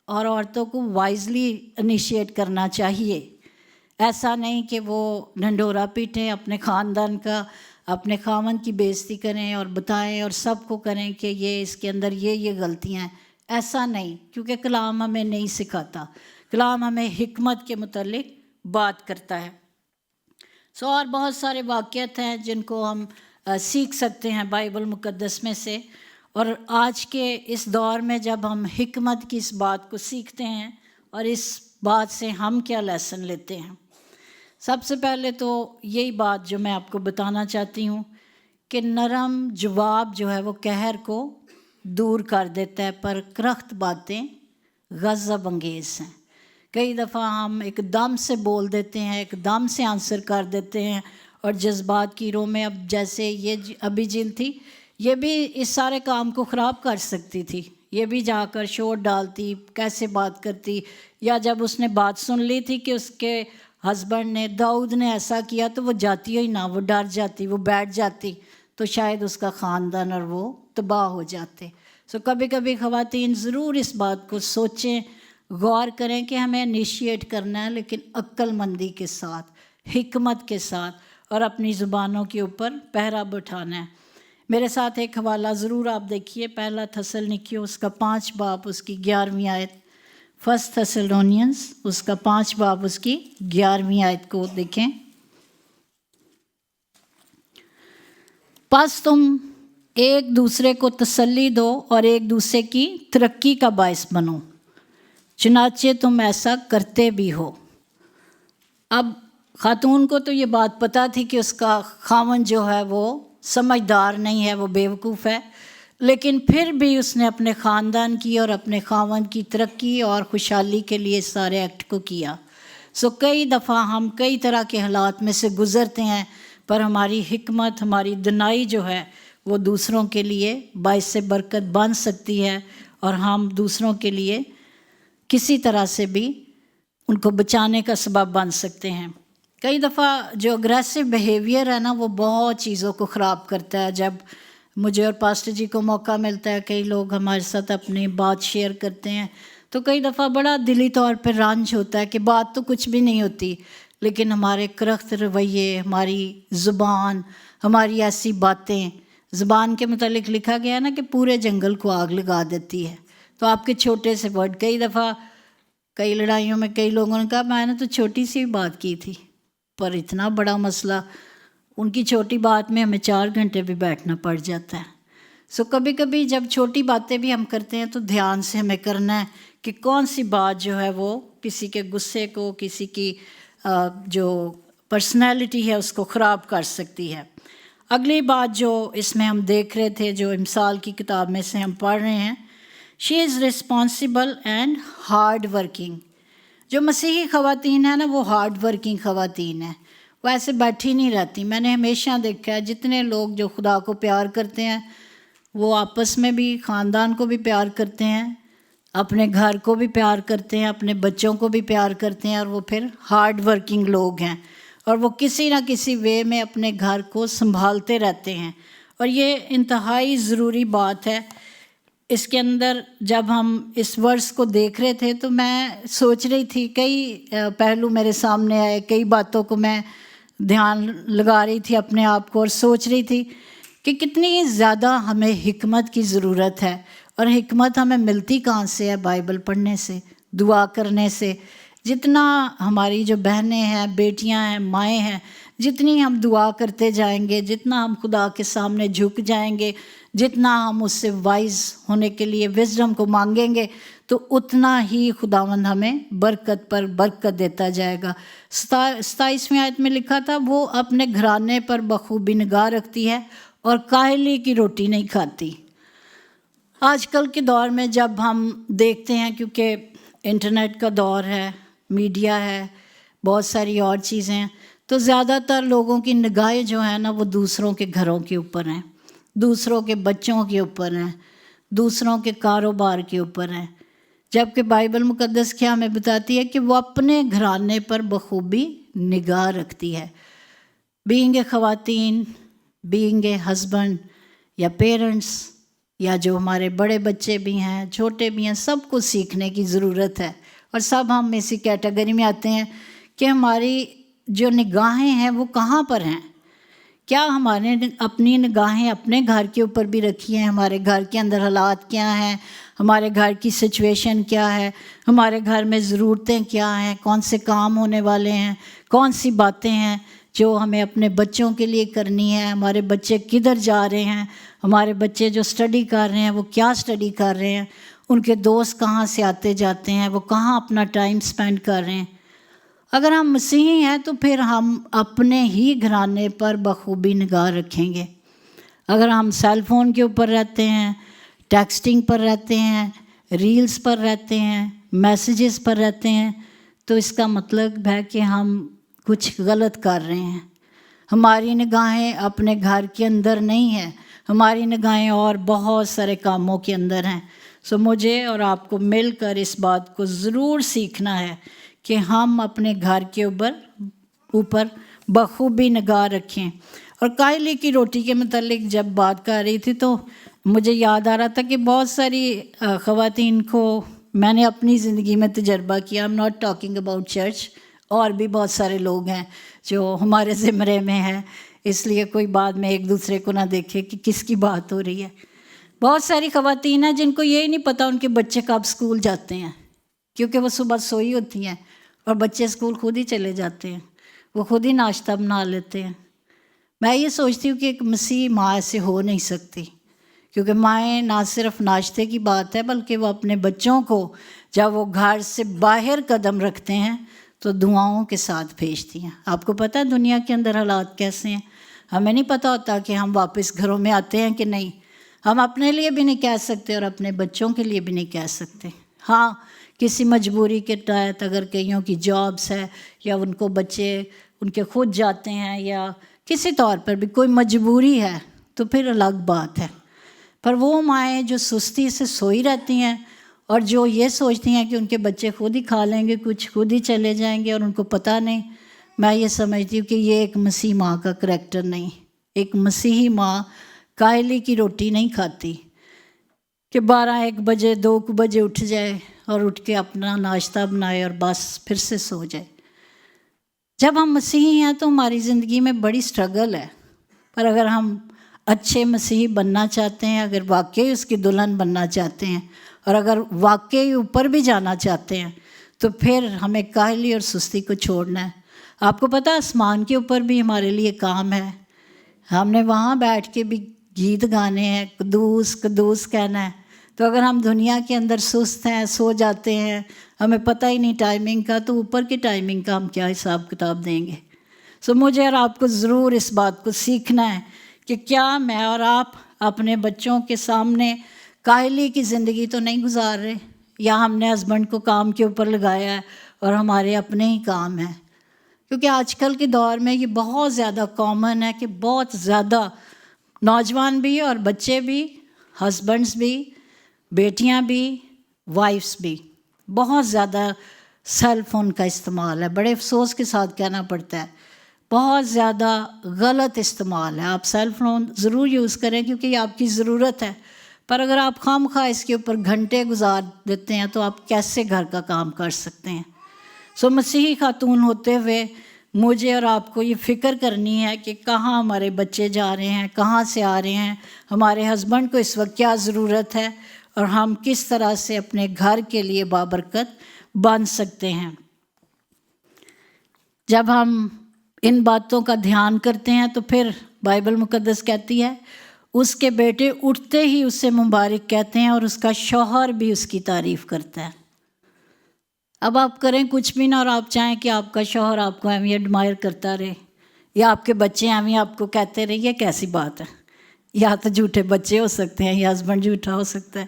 اور عورتوں کو وائزلی انیشیٹ کرنا چاہیے۔ ایسا نہیں کہ وہ ڈھنڈورا پیٹیں اپنے خاندان کا، اپنے خاوند کی بے عزتی کریں اور بتائیں اور سب کو کریں کہ یہ اس کے اندر یہ غلطیاں ہیں، ایسا نہیں، کیونکہ کلام ہمیں نہیں سکھاتا، کلام ہمیں حکمت کے متعلق بات کرتا ہے۔ سو اور بہت سارے واقعات ہیں جن کو ہم سیکھ سکتے ہیں بائبل مقدس میں سے، اور آج کے اس دور میں جب ہم حکمت کی اس بات کو سیکھتے ہیں اور اس بات سے ہم کیا لیسن لیتے ہیں۔ سب سے پہلے تو یہی بات جو میں آپ کو بتانا چاہتی ہوں کہ نرم جواب جو ہے وہ قہر کو دور کر دیتا ہے، پر کرخت باتیں غضب انگیز ہیں۔ کئی دفعہ ہم ایک دم سے بول دیتے ہیں، ایک دم سے آنسر کر دیتے ہیں، اور جذبات کی رو میں اب جیسے یہ ابھی جیل تھی، یہ بھی اس سارے کام کو خراب کر سکتی تھی، یہ بھی جا کر شور ڈالتی، کیسے بات کرتی، یا جب اس نے بات سن لی تھی کہ اس کے ہسبینڈ نے، داؤد نے ایسا کیا، تو وہ جاتی ہی نہ، وہ ڈر جاتی، وہ بیٹھ جاتی، تو شاید اس کا خاندان اور وہ تباہ ہو جاتے۔ سو کبھی کبھی خواتین ضرور اس بات کو سوچیں، غور کریں کہ ہمیں انیشیٹ کرنا ہے، لیکن عقل مندی کے ساتھ، حکمت کے ساتھ، اور اپنی زبانوں کے اوپر پہرا بٹھانا ہے۔ میرے ساتھ ایک حوالہ ضرور آپ دیکھیے، پہلا تھسلنیکیوں اس کا 5 باب اس کی 11ویں آیت، فرسٹ تھیسالونینس اس کا 5 باب اس کی 11ویں آیت کو دیکھیں۔ پس تم ایک دوسرے کو تسلی دو اور ایک دوسرے کی ترقی کا باعث بنو، چنانچہ تم ایسا کرتے بھی ہو۔ اب خاتون کو تو یہ بات پتہ تھی کہ اس کا خاوند جو ہے وہ سمجھدار نہیں ہے، وہ بیوقوف ہے، لیکن پھر بھی اس نے اپنے خاندان کی اور اپنے خاوند کی ترقی اور خوشحالی کے لیے سارے ایکٹ کو کیا۔ سو کئی دفعہ ہم کئی طرح کے حالات میں سے گزرتے ہیں، پر ہماری حکمت، ہماری دنائی جو ہے وہ دوسروں کے لیے باعث برکت بن سکتی ہے، اور ہم دوسروں کے لیے کسی طرح سے بھی ان کو بچانے کا سبب بن سکتے ہیں۔ کئی دفعہ جو اگریسو بیہیویئر ہے نا، وہ بہت چیزوں کو خراب کرتا ہے۔ جب مجھے اور پاسٹر جی کو موقع ملتا ہے، کئی لوگ ہمارے ساتھ اپنی بات شیئر کرتے ہیں، تو کئی دفعہ بڑا دلی طور پہ رنج ہوتا ہے کہ بات تو کچھ بھی نہیں ہوتی، لیکن ہمارے کرخت رویے، ہماری زبان، ہماری ایسی باتیں، زبان کے متعلق لکھا گیا ہے نا کہ پورے جنگل کو آگ لگا دیتی ہے۔ تو آپ کے چھوٹے سے ورڈ، کئی دفعہ کئی لڑائیوں میں کئی لوگوں نے کہا میں نے تو چھوٹی سی بات کی تھی، پر اتنا بڑا مسئلہ، ان کی چھوٹی بات میں ہمیں 4 گھنٹے بھی بیٹھنا پڑ جاتا ہے۔ سو کبھی کبھی جب چھوٹی باتیں بھی ہم کرتے ہیں تو دھیان سے ہمیں کرنا ہے کہ کون سی بات جو ہے وہ کسی کے غصے کو، کسی کی جو پرسنالٹی ہے اس کو خراب کر سکتی ہے۔ اگلی بات جو اس میں ہم دیکھ رہے تھے، جو امثال کی کتاب میں سے ہم پڑھ رہے ہیں، شی از ریسپانسیبل اینڈ ہارڈ ورکنگ۔ جو مسیحی خواتین ہیں نا، وہ ہارڈ ورکنگ خواتین ہیں، وہ ایسے بیٹھی نہیں رہتی۔ میں نے ہمیشہ دیکھا ہے جتنے لوگ جو خدا کو پیار کرتے ہیں، وہ آپس میں بھی، خاندان کو بھی پیار کرتے ہیں، اپنے گھر کو بھی پیار کرتے ہیں، اپنے بچوں کو بھی پیار کرتے ہیں، اور وہ پھر ہارڈ ورکنگ لوگ ہیں، اور وہ کسی نہ کسی وے میں اپنے گھر کو سنبھالتے رہتے ہیں۔ اور یہ انتہائی ضروری بات ہے۔ اس کے اندر جب ہم اس ورس کو دیکھ رہے تھے تو میں سوچ رہی تھی، کئی پہلو میرے سامنے آئے، کئی باتوں کو میں دھیان لگا رہی تھی اپنے آپ کو، اور سوچ رہی تھی کہ کتنی زیادہ ہمیں حکمت کی ضرورت ہے۔ اور حکمت ہمیں ملتی کہاں سے ہے؟ بائبل پڑھنے سے، دعا کرنے سے۔ جتنا ہماری جو بہنیں ہیں، بیٹیاں ہیں، مائیں ہیں، جتنی ہم دعا کرتے جائیں گے، جتنا ہم خدا کے سامنے جھک جائیں گے، جتنا ہم اس سے وائز ہونے کے لیے وزڈم کو مانگیں گے، تو اتنا ہی خداوند ہمیں برکت پر برکت دیتا جائے گا۔ 27ویں آیت میں لکھا تھا، وہ اپنے گھرانے پر بخوبی نگاہ رکھتی ہے اور کاہلی کی روٹی نہیں کھاتی۔ آج کل کے دور میں جب ہم دیکھتے ہیں، کیونکہ انٹرنیٹ کا دور ہے، میڈیا ہے، بہت ساری اور چیزیں ہیں، تو زیادہ تر لوگوں کی نگاہیں جو ہیں نا، وہ دوسروں کے گھروں کے اوپر ہیں، دوسروں کے بچوں کے اوپر ہیں، دوسروں کے کاروبار کے اوپر ہیں، جبکہ بائبل مقدس کیا ہمیں بتاتی ہے کہ وہ اپنے گھرانے پر بخوبی نگاہ رکھتی ہے۔ بینگ اے خواتین، بینگ اے ہسبینڈ یا پیرنٹس، یا جو ہمارے بڑے بچے بھی ہیں، چھوٹے بھی ہیں، سب کو سیکھنے کی ضرورت ہے، اور سب ہم اسی کیٹیگری میں آتے ہیں کہ ہماری جو نگاہیں ہیں وہ کہاں پر ہیں۔ کیا ہمارے اپنی نگاہیں اپنے گھر کے اوپر بھی رکھی ہیں؟ ہمارے گھر کے اندر حالات کیا ہیں؟ ہمارے گھر کی سچویشن کیا ہے؟ ہمارے گھر میں ضرورتیں کیا ہیں؟ کون سے کام ہونے والے ہیں؟ کون سی باتیں ہیں جو ہمیں اپنے بچوں کے لیے کرنی ہے؟ ہمارے بچے کدھر جا رہے ہیں؟ ہمارے بچے جو سٹڈی کر رہے ہیں وہ کیا سٹڈی کر رہے ہیں؟ ان کے دوست کہاں سے آتے جاتے ہیں؟ وہ کہاں اپنا ٹائم سپینڈ کر رہے ہیں؟ اگر ہم مسیحی ہیں تو پھر ہم اپنے ہی گھرانے پر بخوبی نگاہ رکھیں گے۔ اگر ہم سیل فون کے اوپر رہتے ہیں، ٹیکسٹنگ پر رہتے ہیں، ریلز پر رہتے ہیں، میسیجز پر رہتے ہیں، تو اس کا مطلب ہے کہ ہم کچھ غلط کر رہے ہیں۔ ہماری نگاہیں اپنے گھر کے اندر نہیں ہیں، ہماری نگاہیں اور بہت سارے کاموں کے اندر ہیں۔ مجھے اور آپ کو مل کر اس بات کو ضرور سیکھنا ہے کہ ہم اپنے گھر کے اوپر بخوبی نگاہ رکھیں۔ اور کائلی کی روٹی کے متعلق جب بات کر رہی تھی تو مجھے یاد آ رہا تھا کہ بہت ساری خواتین کو میں نے اپنی زندگی میں تجربہ کیا۔ I'm not talking about church، اور بھی بہت سارے لوگ ہیں جو ہمارے زمرے میں ہیں، اس لیے کوئی بعد میں ایک دوسرے کو نہ دیکھے کہ کس کی بات ہو رہی ہے۔ بہت ساری خواتین ہیں جن کو یہی نہیں پتہ ان کے بچے کب اسکول جاتے ہیں، کیونکہ وہ صبح سوئی ہوتی ہیں اور بچے اسکول خود ہی چلے جاتے ہیں، وہ خود ہی ناشتہ بنا لیتے ہیں۔ میں یہ سوچتی ہوں کہ ایک مسیحی ماں ایسے ہو نہیں سکتی، کیونکہ مائیں نہ صرف ناشتے کی بات ہے بلکہ وہ اپنے بچوں کو جب وہ گھر سے باہر قدم رکھتے ہیں تو دعاؤں کے ساتھ بھیجتی ہیں۔ آپ کو پتہ ہے دنیا کے اندر حالات کیسے ہیں؟ ہمیں نہیں پتہ ہوتا کہ ہم واپس گھروں میں آتے ہیں کہ نہیں۔ ہم اپنے لیے بھی نہیں کہہ سکتے اور اپنے بچوں کے لیے بھی نہیں کہہ سکتے۔ ہاں، کسی مجبوری کے تحت اگر کئیوں کی جابس ہے یا ان کو بچے ان کے خود جاتے ہیں یا کسی طور پر بھی کوئی مجبوری ہے تو پھر الگ بات ہے۔ پر وہ مائیں جو سستی سے سوئی رہتی ہیں اور جو یہ سوچتی ہیں کہ ان کے بچے خود ہی کھا لیں گے، کچھ خود ہی چلے جائیں گے اور ان کو پتہ نہیں، میں یہ سمجھتی ہوں کہ یہ ایک مسیح ماں کا کریکٹر نہیں۔ ایک مسیحی ماں کائلی کی روٹی نہیں کھاتی کہ 12-1 بجے 2 بجے اٹھ جائے اور اٹھ کے اپنا ناشتہ بنائے اور بس پھر سے سو جائے۔ جب ہم مسیحی ہیں تو ہماری زندگی میں بڑی سٹرگل ہے، پر اگر ہم اچھے مسیحی بننا چاہتے ہیں، اگر واقعی اس کی دلہن بننا چاہتے ہیں اور اگر واقعی اوپر بھی جانا چاہتے ہیں تو پھر ہمیں کاہلی اور سستی کو چھوڑنا ہے۔ آپ کو پتہ آسمان کے اوپر بھی ہمارے لیے کام ہے، ہم نے وہاں بیٹھ کے بھی گیت گانے ہیں، قدوس قدوس کہنا ہے۔ تو اگر ہم دنیا کے اندر سست ہیں، سو جاتے ہیں، ہمیں پتہ ہی نہیں ٹائمنگ کا، تو اوپر کی ٹائمنگ کا ہم کیا حساب کتاب دیں گے؟ مجھے اور آپ کو ضرور اس بات کو سیکھنا ہے کہ کیا میں اور آپ اپنے بچوں کے سامنے کاہلی کی زندگی تو نہیں گزار رہے، یا ہم نے ہسبینڈ کو کام کے اوپر لگایا ہے اور ہمارے اپنے ہی کام ہیں؟ کیونکہ آج کل کے دور میں یہ بہت زیادہ کامن ہے کہ بہت زیادہ نوجوان بھی اور بچے بھی، ہسبینڈز بھی، بیٹیاں بھی، وائفس بھی، بہت زیادہ سیل فون کا استعمال ہے۔ بڑے افسوس کے ساتھ کہنا پڑتا ہے، بہت زیادہ غلط استعمال ہے۔ آپ سیل فون ضرور یوز کریں کیونکہ یہ آپ کی ضرورت ہے، پر اگر آپ خواہ مخواہ اس کے اوپر گھنٹے گزار دیتے ہیں تو آپ کیسے گھر کا کام کر سکتے ہیں؟ مسیحی خاتون ہوتے ہوئے مجھے اور آپ کو یہ فکر کرنی ہے کہ کہاں ہمارے بچے جا رہے ہیں، کہاں سے آ رہے ہیں، ہمارے ہسبینڈ کو اس وقت کیا ضرورت ہے، اور ہم کس طرح سے اپنے گھر کے لیے بابرکت بن سکتے ہیں۔ جب ہم ان باتوں کا دھیان کرتے ہیں تو پھر بائبل مقدس کہتی ہے اس کے بیٹے اٹھتے ہی اسے مبارک کہتے ہیں اور اس کا شوہر بھی اس کی تعریف کرتا ہے۔ اب آپ کریں کچھ بھی نہ اور آپ چاہیں کہ آپ کا شوہر آپ کو ایویں ایڈمائر کرتا رہے یا آپ کے بچے ایویں آپ کو کہتے رہے، یہ کیسی بات ہے؟ یا تو جھوٹے بچے ہو سکتے ہیں یا ہسبینڈ جھوٹا ہو سکتا ہے،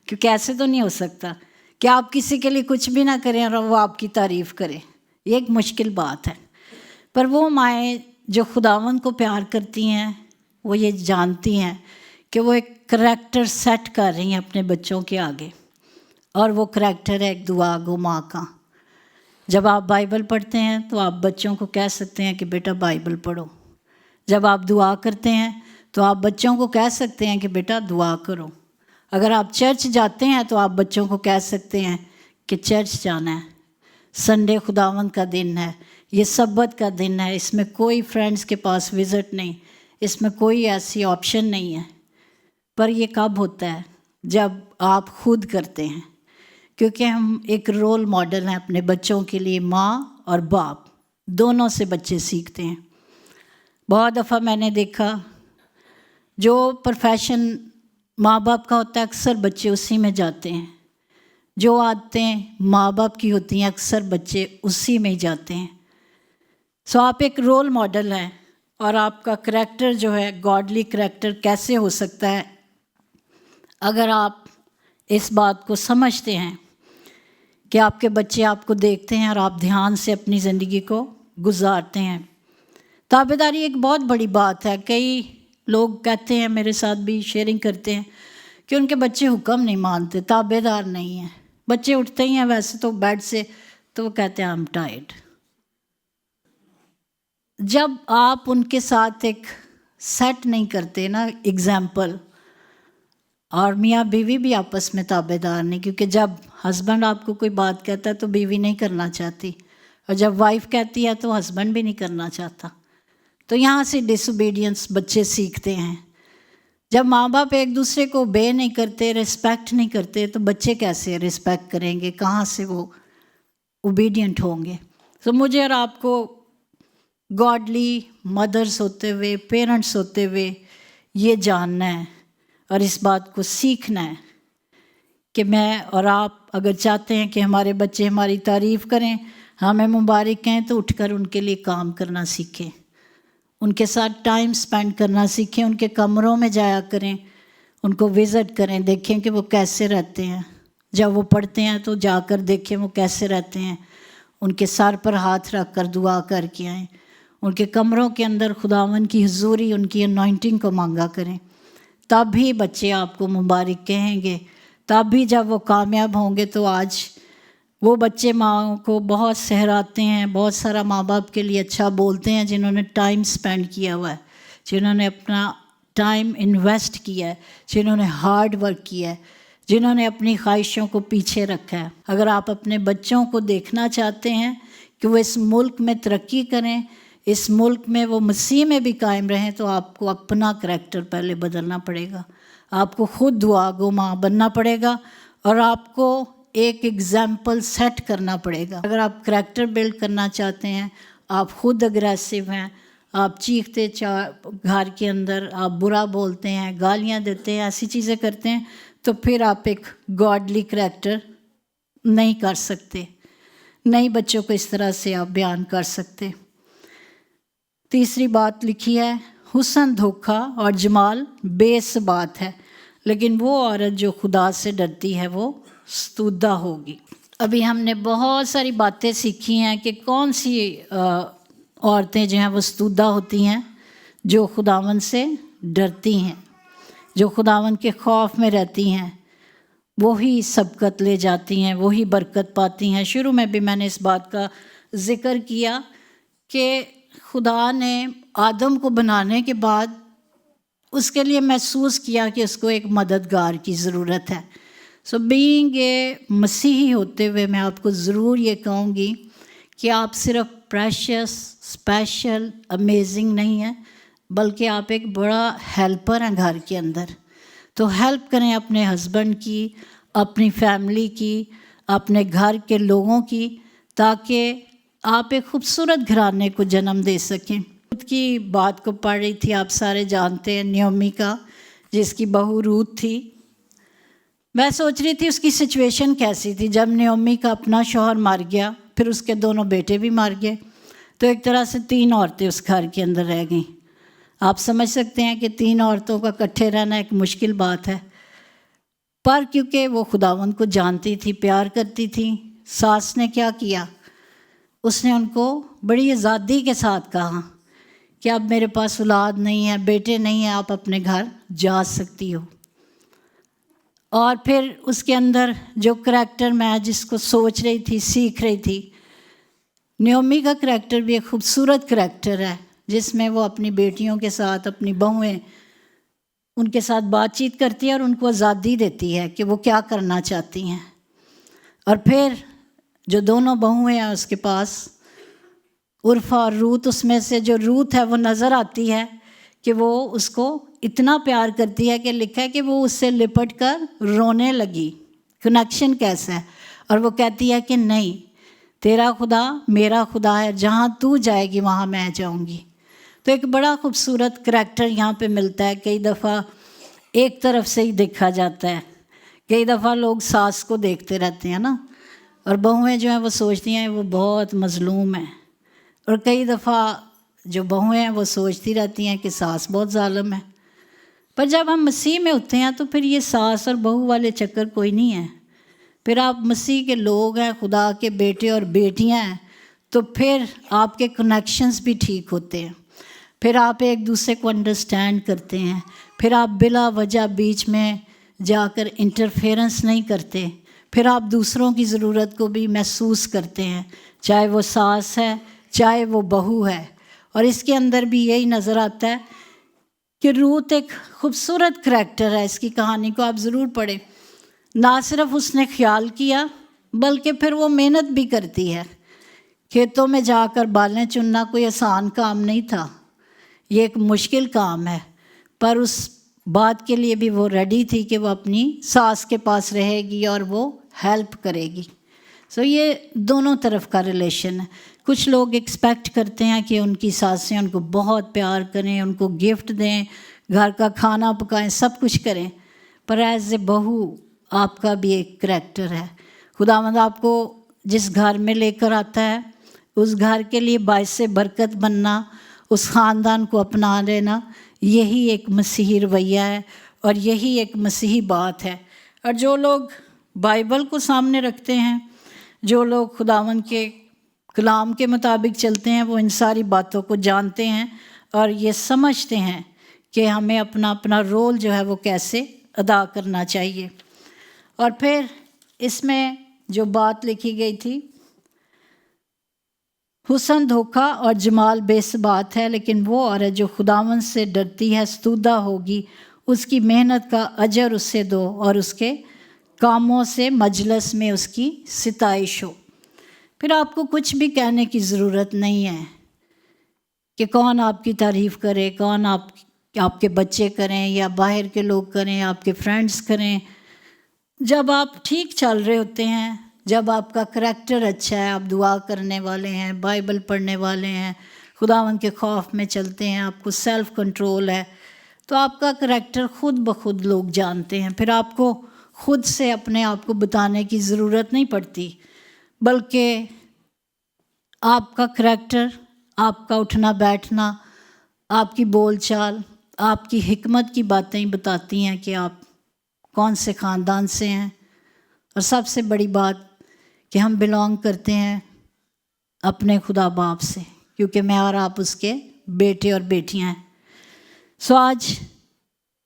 کیونکہ ایسے تو نہیں ہو سکتا کہ آپ کسی کے لیے کچھ بھی نہ کریں اور وہ آپ کی تعریف کرے۔ یہ ایک مشکل بات ہے۔ پر وہ مائیں جو خداوند کو پیار کرتی ہیں وہ یہ جانتی ہیں کہ وہ ایک کریکٹر سیٹ کر رہی ہیں اپنے بچوں کے آگے، اور وہ کریکٹر ہے ایک دعا گو ماں کا۔ جب آپ بائبل پڑھتے ہیں تو آپ بچوں کو کہہ سکتے ہیں کہ بیٹا بائبل پڑھو۔ جب آپ دعا کرتے ہیں تو آپ بچوں کو کہہ سکتے ہیں کہ بیٹا دعا کرو۔ اگر آپ چرچ جاتے ہیں تو آپ بچوں کو کہہ سکتے ہیں کہ چرچ جانا ہے، سنڈے خداوند کا دن ہے، یہ سبت کا دن ہے، اس میں کوئی فرینڈز کے پاس وزٹ نہیں، اس میں کوئی ایسی آپشن نہیں ہے۔ پر یہ کب ہوتا ہے؟ جب آپ خود کرتے ہیں، کیونکہ ہم ایک رول ماڈل ہیں اپنے بچوں کے لیے۔ ماں اور باپ دونوں سے بچے سیکھتے ہیں۔ بہت دفعہ میں نے دیکھا جو پروفیشن ماں باپ کا ہوتا ہے اکثر بچے اسی میں جاتے ہیں۔ جو عادتیں ماں باپ کی ہوتی ہیں اکثر بچے اسی میں ہی جاتے ہیں. سو آپ ایک رول ماڈل ہیں، اور آپ کا کریکٹر جو ہے گاڈلی کریکٹر کیسے ہو سکتا ہے اگر آپ اس بات کو سمجھتے ہیں کہ آپ کے بچے آپ کو دیکھتے ہیں اور آپ دھیان سے اپنی زندگی کو گزارتے ہیں. تابعداری ایک بہت بڑی بات ہے. کئی لوگ کہتے ہیں، میرے ساتھ بھی شیئرنگ کرتے ہیں، کہ ان کے بچے حکم نہیں مانتے، تابعدار نہیں ہیں. بچے اٹھتے ہی ہیں ویسے تو بیڈ سے، تو وہ کہتے ہیں آئی ایم ٹائرڈ. جب آپ ان کے ساتھ ایک سیٹ نہیں کرتے نا ایگزامپل، اور میاں بیوی بھی آپس میں تابعدار نہیں، کیونکہ جب ہسبینڈ آپ کو کوئی بات کہتا ہے تو بیوی نہیں کرنا چاہتی، اور جب وائف کہتی ہے تو ہسبینڈ بھی نہیں کرنا چاہتا. تو یہاں سے ڈس اوبیڈینس بچے سیکھتے ہیں. جب ماں باپ ایک دوسرے کو obey نہیں کرتے، رسپیکٹ نہیں کرتے، تو بچے کیسے رسپیکٹ کریں گے؟ کہاں سے وہ اوبیڈینٹ ہوں گے؟ تو مجھے اور آپ کو گاڈلی مدرس ہوتے ہوئے، پیرنٹس ہوتے ہوئے یہ جاننا ہے اور اس بات کو سیکھنا ہے کہ میں اور آپ اگر چاہتے ہیں کہ ہمارے بچے ہماری تعریف کریں، ہمیں مبارک کہیں، تو اٹھ کر ان کے لیے کام کرنا سیکھیں، ان کے ساتھ ٹائم سپینڈ کرنا سیکھیں، ان کے کمروں میں جایا کریں، ان کو وزٹ کریں، دیکھیں کہ وہ کیسے رہتے ہیں. جب وہ پڑھتے ہیں تو جا کر دیکھیں وہ کیسے رہتے ہیں، ان کے سر پر ہاتھ رکھ کر دعا کر کے آئیں، ان کے کمروں کے اندر خداوند کی حضوری، ان کی انوائنٹنگ کو مانگا کریں. تب بھی بچے آپ کو مبارک کہیں گے، تب بھی جب وہ کامیاب ہوں گے. تو آج وہ بچے ماں کو بہت سہراتے ہیں، بہت سارا ماں باپ کے لیے اچھا بولتے ہیں، جنہوں نے ٹائم سپینڈ کیا ہوا ہے، جنہوں نے اپنا ٹائم انویسٹ کیا ہے، جنہوں نے ہارڈ ورک کیا ہے، جنہوں نے اپنی خواہشوں کو پیچھے رکھا ہے. اگر آپ اپنے بچوں کو دیکھنا چاہتے ہیں کہ وہ اس ملک میں ترقی کریں، اس ملک میں وہ مسیح میں بھی قائم رہیں، تو آپ کو اپنا کریکٹر پہلے بدلنا پڑے گا. آپ کو خود دعا گو ماں بننا پڑے گا، اور آپ کو ایک ایگزامپل سیٹ کرنا پڑے گا. اگر آپ کریکٹر بلڈ کرنا چاہتے ہیں، آپ خود اگریسو ہیں، آپ چیختے گھر کے اندر، آپ برا بولتے ہیں، گالیاں دیتے ہیں، ایسی چیزیں کرتے ہیں، تو پھر آپ ایک گاڈلی کریکٹر نہیں کر سکتے، نہیں بچوں کو اس طرح سے آپ بیان کر سکتے. تیسری بات لکھی ہے، حسن دھوکہ اور جمال بے ثبات ہے، لیکن وہ عورت جو خدا سے ڈرتی ہے وہ ستودہ ہوگی. ابھی ہم نے بہت ساری باتیں سیکھی ہیں کہ کون سی عورتیں جو ہیں وہ ستودہ ہوتی ہیں، جو خداوند سے ڈرتی ہیں، جو خداوند کے خوف میں رہتی ہیں، وہی سبقت لے جاتی ہیں، وہی برکت پاتی ہیں. شروع میں بھی میں نے اس بات کا ذکر کیا کہ خدا نے آدم کو بنانے کے بعد اس کے لیے محسوس کیا کہ اس کو ایک مددگار کی ضرورت ہے. سو بینگ اے مسیحی ہوتے ہوئے میں آپ کو ضرور یہ کہوں گی کہ آپ صرف پریشیس، اسپیشل، امیزنگ نہیں ہیں، بلکہ آپ ایک بڑا ہیلپر ہیں گھر کے اندر. تو ہیلپ کریں اپنے ہسبینڈ کی، اپنی فیملی کی، اپنے گھر کے لوگوں کی، تاکہ آپ ایک خوبصورت گھرانے کو جنم دے سکیں. خود کی بات کو پڑھ رہی تھی، آپ سارے جانتے ہیں نیومی کا، جس کی بہو روت تھی. میں سوچ رہی تھی اس کی سچویشن کیسی تھی جب نیومی کا اپنا شوہر مر گیا، پھر اس کے دونوں بیٹے بھی مر گئے، تو ایک طرح سے 3 عورتیں اس گھر کے اندر رہ گئیں. آپ سمجھ سکتے ہیں کہ 3 عورتوں کا اکٹھے رہنا ایک مشکل بات ہے. پر کیونکہ وہ خداوند کو جانتی تھی، پیار کرتی تھی، ساس نے کیا کیا، اس نے ان کو بڑی آزادی کے ساتھ کہا کہ اب میرے پاس اولاد نہیں ہے، بیٹے نہیں ہیں، آپ اپنے گھر جا سکتی ہو. اور پھر اس کے اندر جو کریکٹر میں جس کو سوچ رہی تھی، سیکھ رہی تھی، نیومی کا کریکٹر بھی ایک خوبصورت کریکٹر ہے، جس میں وہ اپنی بیٹیوں کے ساتھ، اپنی بہویں، ان کے ساتھ بات چیت کرتی ہے اور ان کو آزادی دیتی ہے کہ وہ کیا کرنا چاہتی ہیں. اور پھر جو دونوں بہویں ہیں اس کے پاس، عرفہ اور روت، اس میں سے جو روت ہے وہ نظر آتی ہے کہ وہ اس کو اتنا پیار کرتی ہے کہ لکھا ہے کہ وہ اس سے لپٹ کر رونے لگی. کنیکشن کیسا ہے؟ اور وہ کہتی ہے کہ نہیں، تیرا خدا میرا خدا ہے، جہاں تو جائے گی وہاں میں جاؤں گی. تو ایک بڑا خوبصورت کریکٹر یہاں پہ ملتا ہے. کئی دفعہ ایک طرف سے ہی دیکھا جاتا ہے کئی دفعہ لوگ ساس کو دیکھتے رہتے ہیں نا، اور بہویں جو ہیں وہ سوچتی ہیں وہ بہت مظلوم ہیں، اور کئی دفعہ جو بہویں ہیں وہ سوچتی رہتی ہیں کہ ساس بہت ظالم ہے۔ پر جب ہم مسیح میں ہوتے ہیں تو پھر یہ ساس اور بہو والے چکر کوئی نہیں ہے، پھر آپ مسیح کے لوگ ہیں، خدا کے بیٹے اور بیٹیاں ہیں، تو پھر آپ کے کنیکشنز بھی ٹھیک ہوتے ہیں، پھر آپ ایک دوسرے کو انڈرسٹینڈ کرتے ہیں، پھر آپ بلا وجہ بیچ میں جا کر انٹرفیرنس نہیں کرتے، پھر آپ دوسروں کی ضرورت کو بھی محسوس کرتے ہیں، چاہے وہ ساس ہے چاہے وہ بہو ہے۔ اور اس کے اندر بھی یہی نظر آتا ہے کہ روت ایک خوبصورت کریکٹر ہے، اس کی کہانی کو آپ ضرور پڑھیں۔ نہ صرف اس نے خیال کیا بلکہ پھر وہ محنت بھی کرتی ہے۔ کھیتوں میں جا کر بالیں چننا کوئی آسان کام نہیں تھا، یہ ایک مشکل کام ہے، پر اس بات کے لیے بھی وہ ریڈی تھی کہ وہ اپنی ساس کے پاس رہے گی اور وہ ہیلپ کرے گی۔ یہ دونوں طرف کا ریلیشن ہے۔ کچھ لوگ ایکسپیکٹ کرتے ہیں کہ ان کی ساسیں ان کو بہت پیار کریں، ان کو گفٹ دیں، گھر کا کھانا پکائیں، سب کچھ کریں، پر ایز اے بہو آپ کا بھی ایک کریکٹر ہے۔ خداوند آپ کو جس گھر میں لے کر آتا ہے اس گھر کے لیے باعث برکت بننا، اس خاندان کو اپنا لینا، یہی ایک مسیحی رویہ ہے اور یہی ایک مسیحی بات ہے۔ اور جو لوگ بائبل کو سامنے رکھتے ہیں، جو لوگ خداوند کے کلام کے مطابق چلتے ہیں، وہ ان ساری باتوں کو جانتے ہیں اور یہ سمجھتے ہیں کہ ہمیں اپنا اپنا رول جو ہے وہ کیسے ادا کرنا چاہیے۔ اور پھر اس میں جو بات لکھی گئی تھی، حسن دھوکا اور جمال بے ثبات ہے، لیکن وہ عورت جو خداوند سے ڈرتی ہے ستودہ ہوگی، اس کی محنت کا اجر اسے دو اور اس کے کاموں سے مجلس میں اس کی ستائش ہو۔ پھر آپ کو کچھ بھی کہنے کی ضرورت نہیں ہے کہ کون آپ کی تعریف کرے، کون آپ کے بچے کریں یا باہر کے لوگ کریں، آپ کے فرینڈز کریں۔ جب آپ ٹھیک چل رہے ہوتے ہیں، جب آپ کا کریکٹر اچھا ہے، آپ دعا کرنے والے ہیں، بائبل پڑھنے والے ہیں، خداوند کے خوف میں چلتے ہیں، آپ کو سیلف کنٹرول ہے، تو آپ کا کریکٹر خود بخود لوگ جانتے ہیں۔ پھر آپ کو خود سے اپنے آپ کو بتانے کی ضرورت نہیں پڑتی، بلکہ آپ کا کریکٹر، آپ کا اٹھنا بیٹھنا، آپ کی بول چال، آپ کی حکمت کی باتیں بتاتی ہیں کہ آپ کون سے خاندان سے ہیں۔ اور سب سے بڑی بات کہ ہم بلانگ کرتے ہیں اپنے خدا باپ سے، کیونکہ میں اور آپ اس کے بیٹے اور بیٹیاں ہیں۔ آج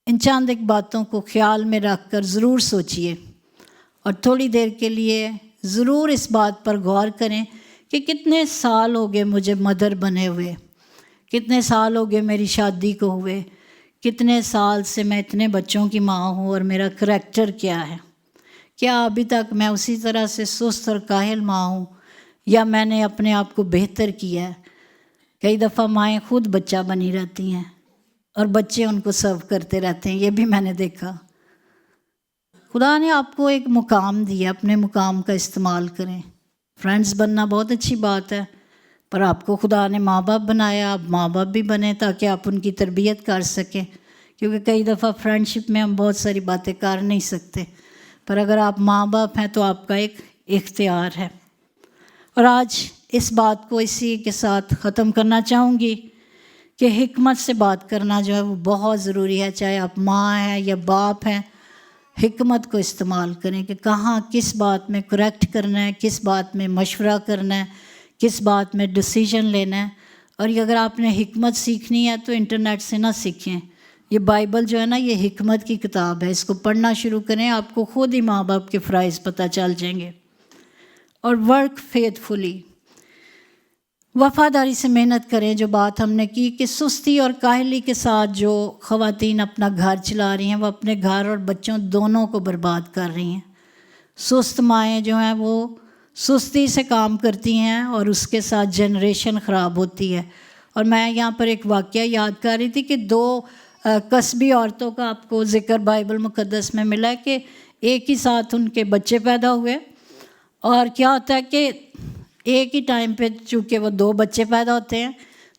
ان چند ایک باتوں کو خیال میں رکھ کر ضرور سوچئے اور تھوڑی دیر کے لیے ضرور اس بات پر غور کریں کہ کتنے سال ہو گئے مجھے مدر بنے ہوئے، کتنے سال ہو گئے میری شادی کو ہوئے، کتنے سال سے میں اتنے بچوں کی ماں ہوں اور میرا کریکٹر کیا ہے؟ کیا ابھی تک میں اسی طرح سے سست اور کاہل ماں ہوں یا میں نے اپنے آپ کو بہتر کیا ہے؟ کئی دفعہ مائیں خود بچہ بنی رہتی ہیں اور بچے ان کو سرو کرتے رہتے ہیں، یہ بھی میں نے دیکھا۔ خدا نے آپ کو ایک مقام دیا، اپنے مقام کا استعمال کریں۔ فرینڈز بننا بہت اچھی بات ہے، پر آپ کو خدا نے ماں باپ بنایا، آپ ماں باپ بھی بنیں تاکہ آپ ان کی تربیت کر سکیں، کیونکہ کئی دفعہ فرینڈشپ میں ہم بہت ساری باتیں کر نہیں سکتے، پر اگر آپ ماں باپ ہیں تو آپ کا ایک اختیار ہے۔ اور آج اس بات کو اسی کے ساتھ ختم کرنا چاہوں گی کہ حکمت سے بات کرنا جو ہے وہ بہت ضروری ہے، چاہے آپ ماں ہیں یا باپ ہیں، حکمت کو استعمال کریں کہ کہاں کس بات میں کریکٹ کرنا ہے، کس بات میں مشورہ کرنا ہے، کس بات میں ڈیسیژن لینا ہے۔ اور یہ اگر آپ نے حکمت سیکھنی ہے تو انٹرنیٹ سے نہ سیکھیں، یہ بائبل جو ہے نا یہ حکمت کی کتاب ہے، اس کو پڑھنا شروع کریں، آپ کو خود ہی ماں باپ کے فرائض پتہ چل جائیں گے۔ اور ورک فیتھفلی، وفاداری سے محنت کریں۔ جو بات ہم نے کی کہ سستی اور کاہلی کے ساتھ جو خواتین اپنا گھر چلا رہی ہیں وہ اپنے گھر اور بچوں دونوں کو برباد کر رہی ہیں۔ سست مائیں جو ہیں وہ سستی سے کام کرتی ہیں اور اس کے ساتھ جنریشن خراب ہوتی ہے۔ اور میں یہاں پر ایک واقعہ یاد کر رہی تھی کہ 2 قصبی عورتوں کا آپ کو ذکر بائبل مقدس میں ملا ہے کہ ایک ہی ساتھ ان کے بچے پیدا ہوئے، اور کیا ہوتا ہے کہ ایک ہی ٹائم پہ چونکہ وہ 2 بچے پیدا ہوتے ہیں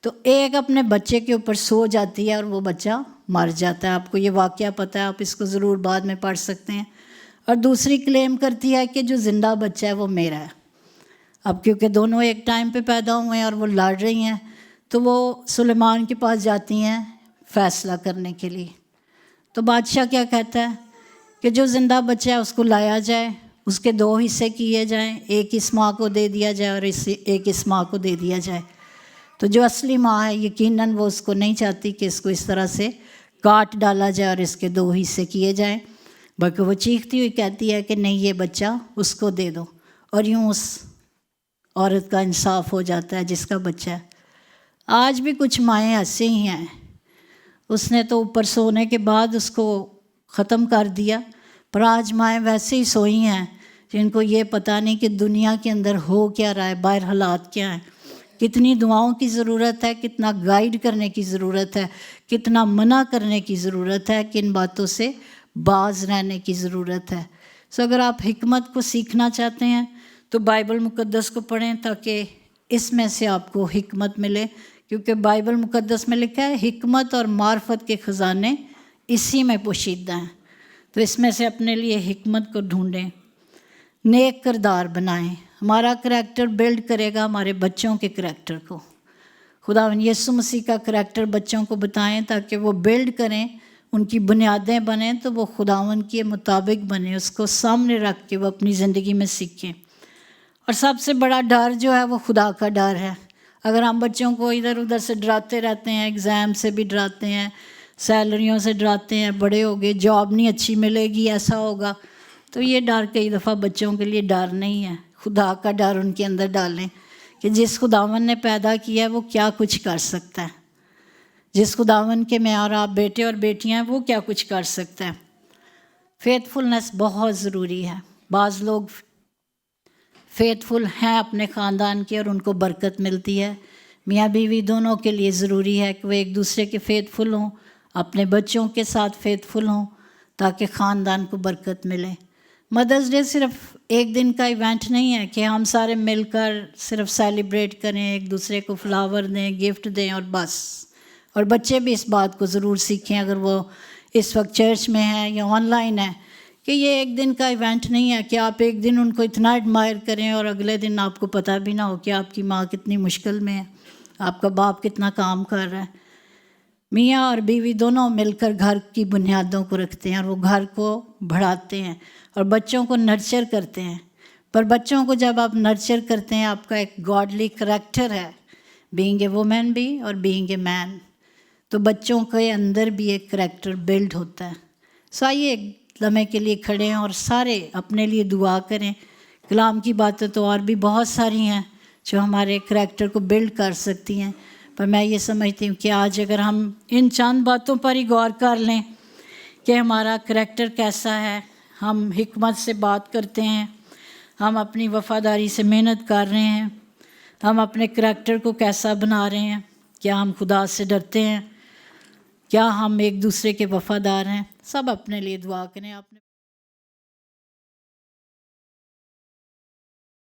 تو ایک اپنے بچے کے اوپر سو جاتی ہے اور وہ بچہ مر جاتا ہے۔ آپ کو یہ واقعہ پتہ ہے، آپ اس کو ضرور بعد میں پڑھ سکتے ہیں۔ اور دوسری کلیم کرتی ہے کہ جو زندہ بچہ ہے وہ میرا ہے. اب کیونکہ دونوں ایک ٹائم پہ پیدا ہوئے ہیں اور وہ لڑ رہی ہیں تو وہ سلیمان کے پاس جاتی ہیں فیصلہ کرنے کے لیے. تو بادشاہ کیا کہتا ہے کہ جو زندہ بچہ ہے اس کو لایا جائے, اس کے 2 حصے کیے جائیں, ایک اس ماں کو دے دیا جائے اور ایک اس ماں کو دے دیا جائے. تو جو اصلی ماں ہے یقیناً وہ اس کو نہیں چاہتی کہ اس کو اس طرح سے کاٹ ڈالا جائے اور اس کے 2 حصے کیے جائیں, بلکہ وہ چیختی ہوئی کہتی ہے کہ نہیں, یہ بچہ اس کو دے دو. اور یوں اس عورت کا انصاف ہو جاتا ہے جس کا بچہ ہے. آج بھی کچھ مائیں ایسے ہی ہیں, اس نے تو اوپر سونے کے بعد اس کو ختم کر دیا, پر آج مائیں ویسے ہی سوئی ہیں جن کو یہ پتہ نہیں کہ دنیا کے اندر ہو کیا رہا ہے, باہر حالات کیا ہیں, کتنی دعاؤں کی ضرورت ہے, کتنا گائیڈ کرنے کی ضرورت ہے, کتنا منع کرنے کی ضرورت ہے, کن باتوں سے باز رہنے کی ضرورت ہے. سو اگر آپ حکمت کو سیکھنا چاہتے ہیں تو بائبل مقدس کو پڑھیں تاکہ اس میں سے آپ کو حکمت ملے, کیونکہ بائبل مقدس میں لکھا ہے حکمت اور معرفت کے خزانے اسی میں پوشیدہ ہیں. تو اس میں سے اپنے لیے حکمت کو ڈھونڈیں, نیک کردار بنائیں. ہمارا کریکٹر بلڈ کرے گا ہمارے بچوں کے کریکٹر کو. خداوند یسوع مسیح کا کریکٹر بچوں کو بتائیں تاکہ وہ بلڈ کریں, ان کی بنیادیں بنیں تو وہ خداوند کے مطابق بنیں, اس کو سامنے رکھ کے وہ اپنی زندگی میں سیکھیں. اور سب سے بڑا ڈر جو ہے وہ خدا کا ڈر ہے. اگر ہم بچوں کو ادھر ادھر سے ڈراتے رہتے ہیں, ایگزام سے بھی ڈراتے ہیں, سیلریوں سے ڈراتے ہیں, بڑے ہو گئے جاب نہیں اچھی ملے گی, ایسا ہوگا, تو یہ ڈر کئی دفعہ بچوں کے لیے ڈر نہیں ہے. خدا کا ڈر ان کے اندر ڈالیں کہ جس خداوند نے پیدا کیا ہے وہ کیا کچھ کر سکتا ہے, جس خداوند کے میں اور آپ بیٹے اور بیٹیاں ہیں وہ کیا کچھ کر سکتا ہے. فیتھ فلنس بہت ضروری ہے. بعض لوگ فیتھ فل ہیں اپنے خاندان کے اور ان کو برکت ملتی ہے. میاں بیوی دونوں کے لیے ضروری ہے کہ وہ ایک دوسرے کے فیتھ فل ہوں, اپنے بچوں کے ساتھ فیتھ فل ہوں تاکہ خاندان کو برکت ملے. مدرس ڈے صرف ایک دن کا ایونٹ نہیں ہے کہ ہم سارے مل کر صرف سیلیبریٹ کریں, ایک دوسرے کو فلاور دیں, گفٹ دیں اور بس. اور بچے بھی اس بات کو ضرور سیکھیں اگر وہ اس وقت چرچ میں ہیں یا آن لائن ہیں, کہ یہ ایک دن کا ایونٹ نہیں ہے کہ آپ ایک دن ان کو اتنا ایڈمائر کریں اور اگلے دن آپ کو پتہ بھی نہ ہو کہ آپ کی ماں کتنی مشکل میں ہے, آپ کا باپ کتنا کام کر رہا ہے. میاں اور بیوی دونوں مل کر گھر کی بنیادوں کو رکھتے ہیں اور وہ گھر کو بڑھاتے ہیں اور بچوں کو نرچر کرتے ہیں. پر بچوں کو جب آپ نرچر کرتے ہیں, آپ کا ایک گاڈلی کریکٹر ہے, بینگ اے وومن بھی اور بینگ اے مین, تو بچوں کے اندر بھی ایک کریکٹر بلڈ ہوتا ہے. سو آئیے ایک لمحے کے لیے کھڑے ہیں اور سارے اپنے لیے دعا کریں. کلام کی باتیں تو اور بھی بہت ساری ہیں جو ہمارے کریکٹر کو بلڈ کر سکتی ہیں, پر میں یہ سمجھتی ہوں کہ آج اگر ہم ان چند باتوں پر ہی غور کر لیں کہ ہمارا کریکٹر کیسا ہے, ہم حکمت سے بات کرتے ہیں, ہم اپنی وفاداری سے محنت کر رہے ہیں, ہم اپنے کریکٹر کو کیسا بنا رہے ہیں, کیا ہم خدا سے ڈرتے ہیں, کیا ہم ایک دوسرے کے وفادار ہیں. سب اپنے لیے دعا کریں. آپ نے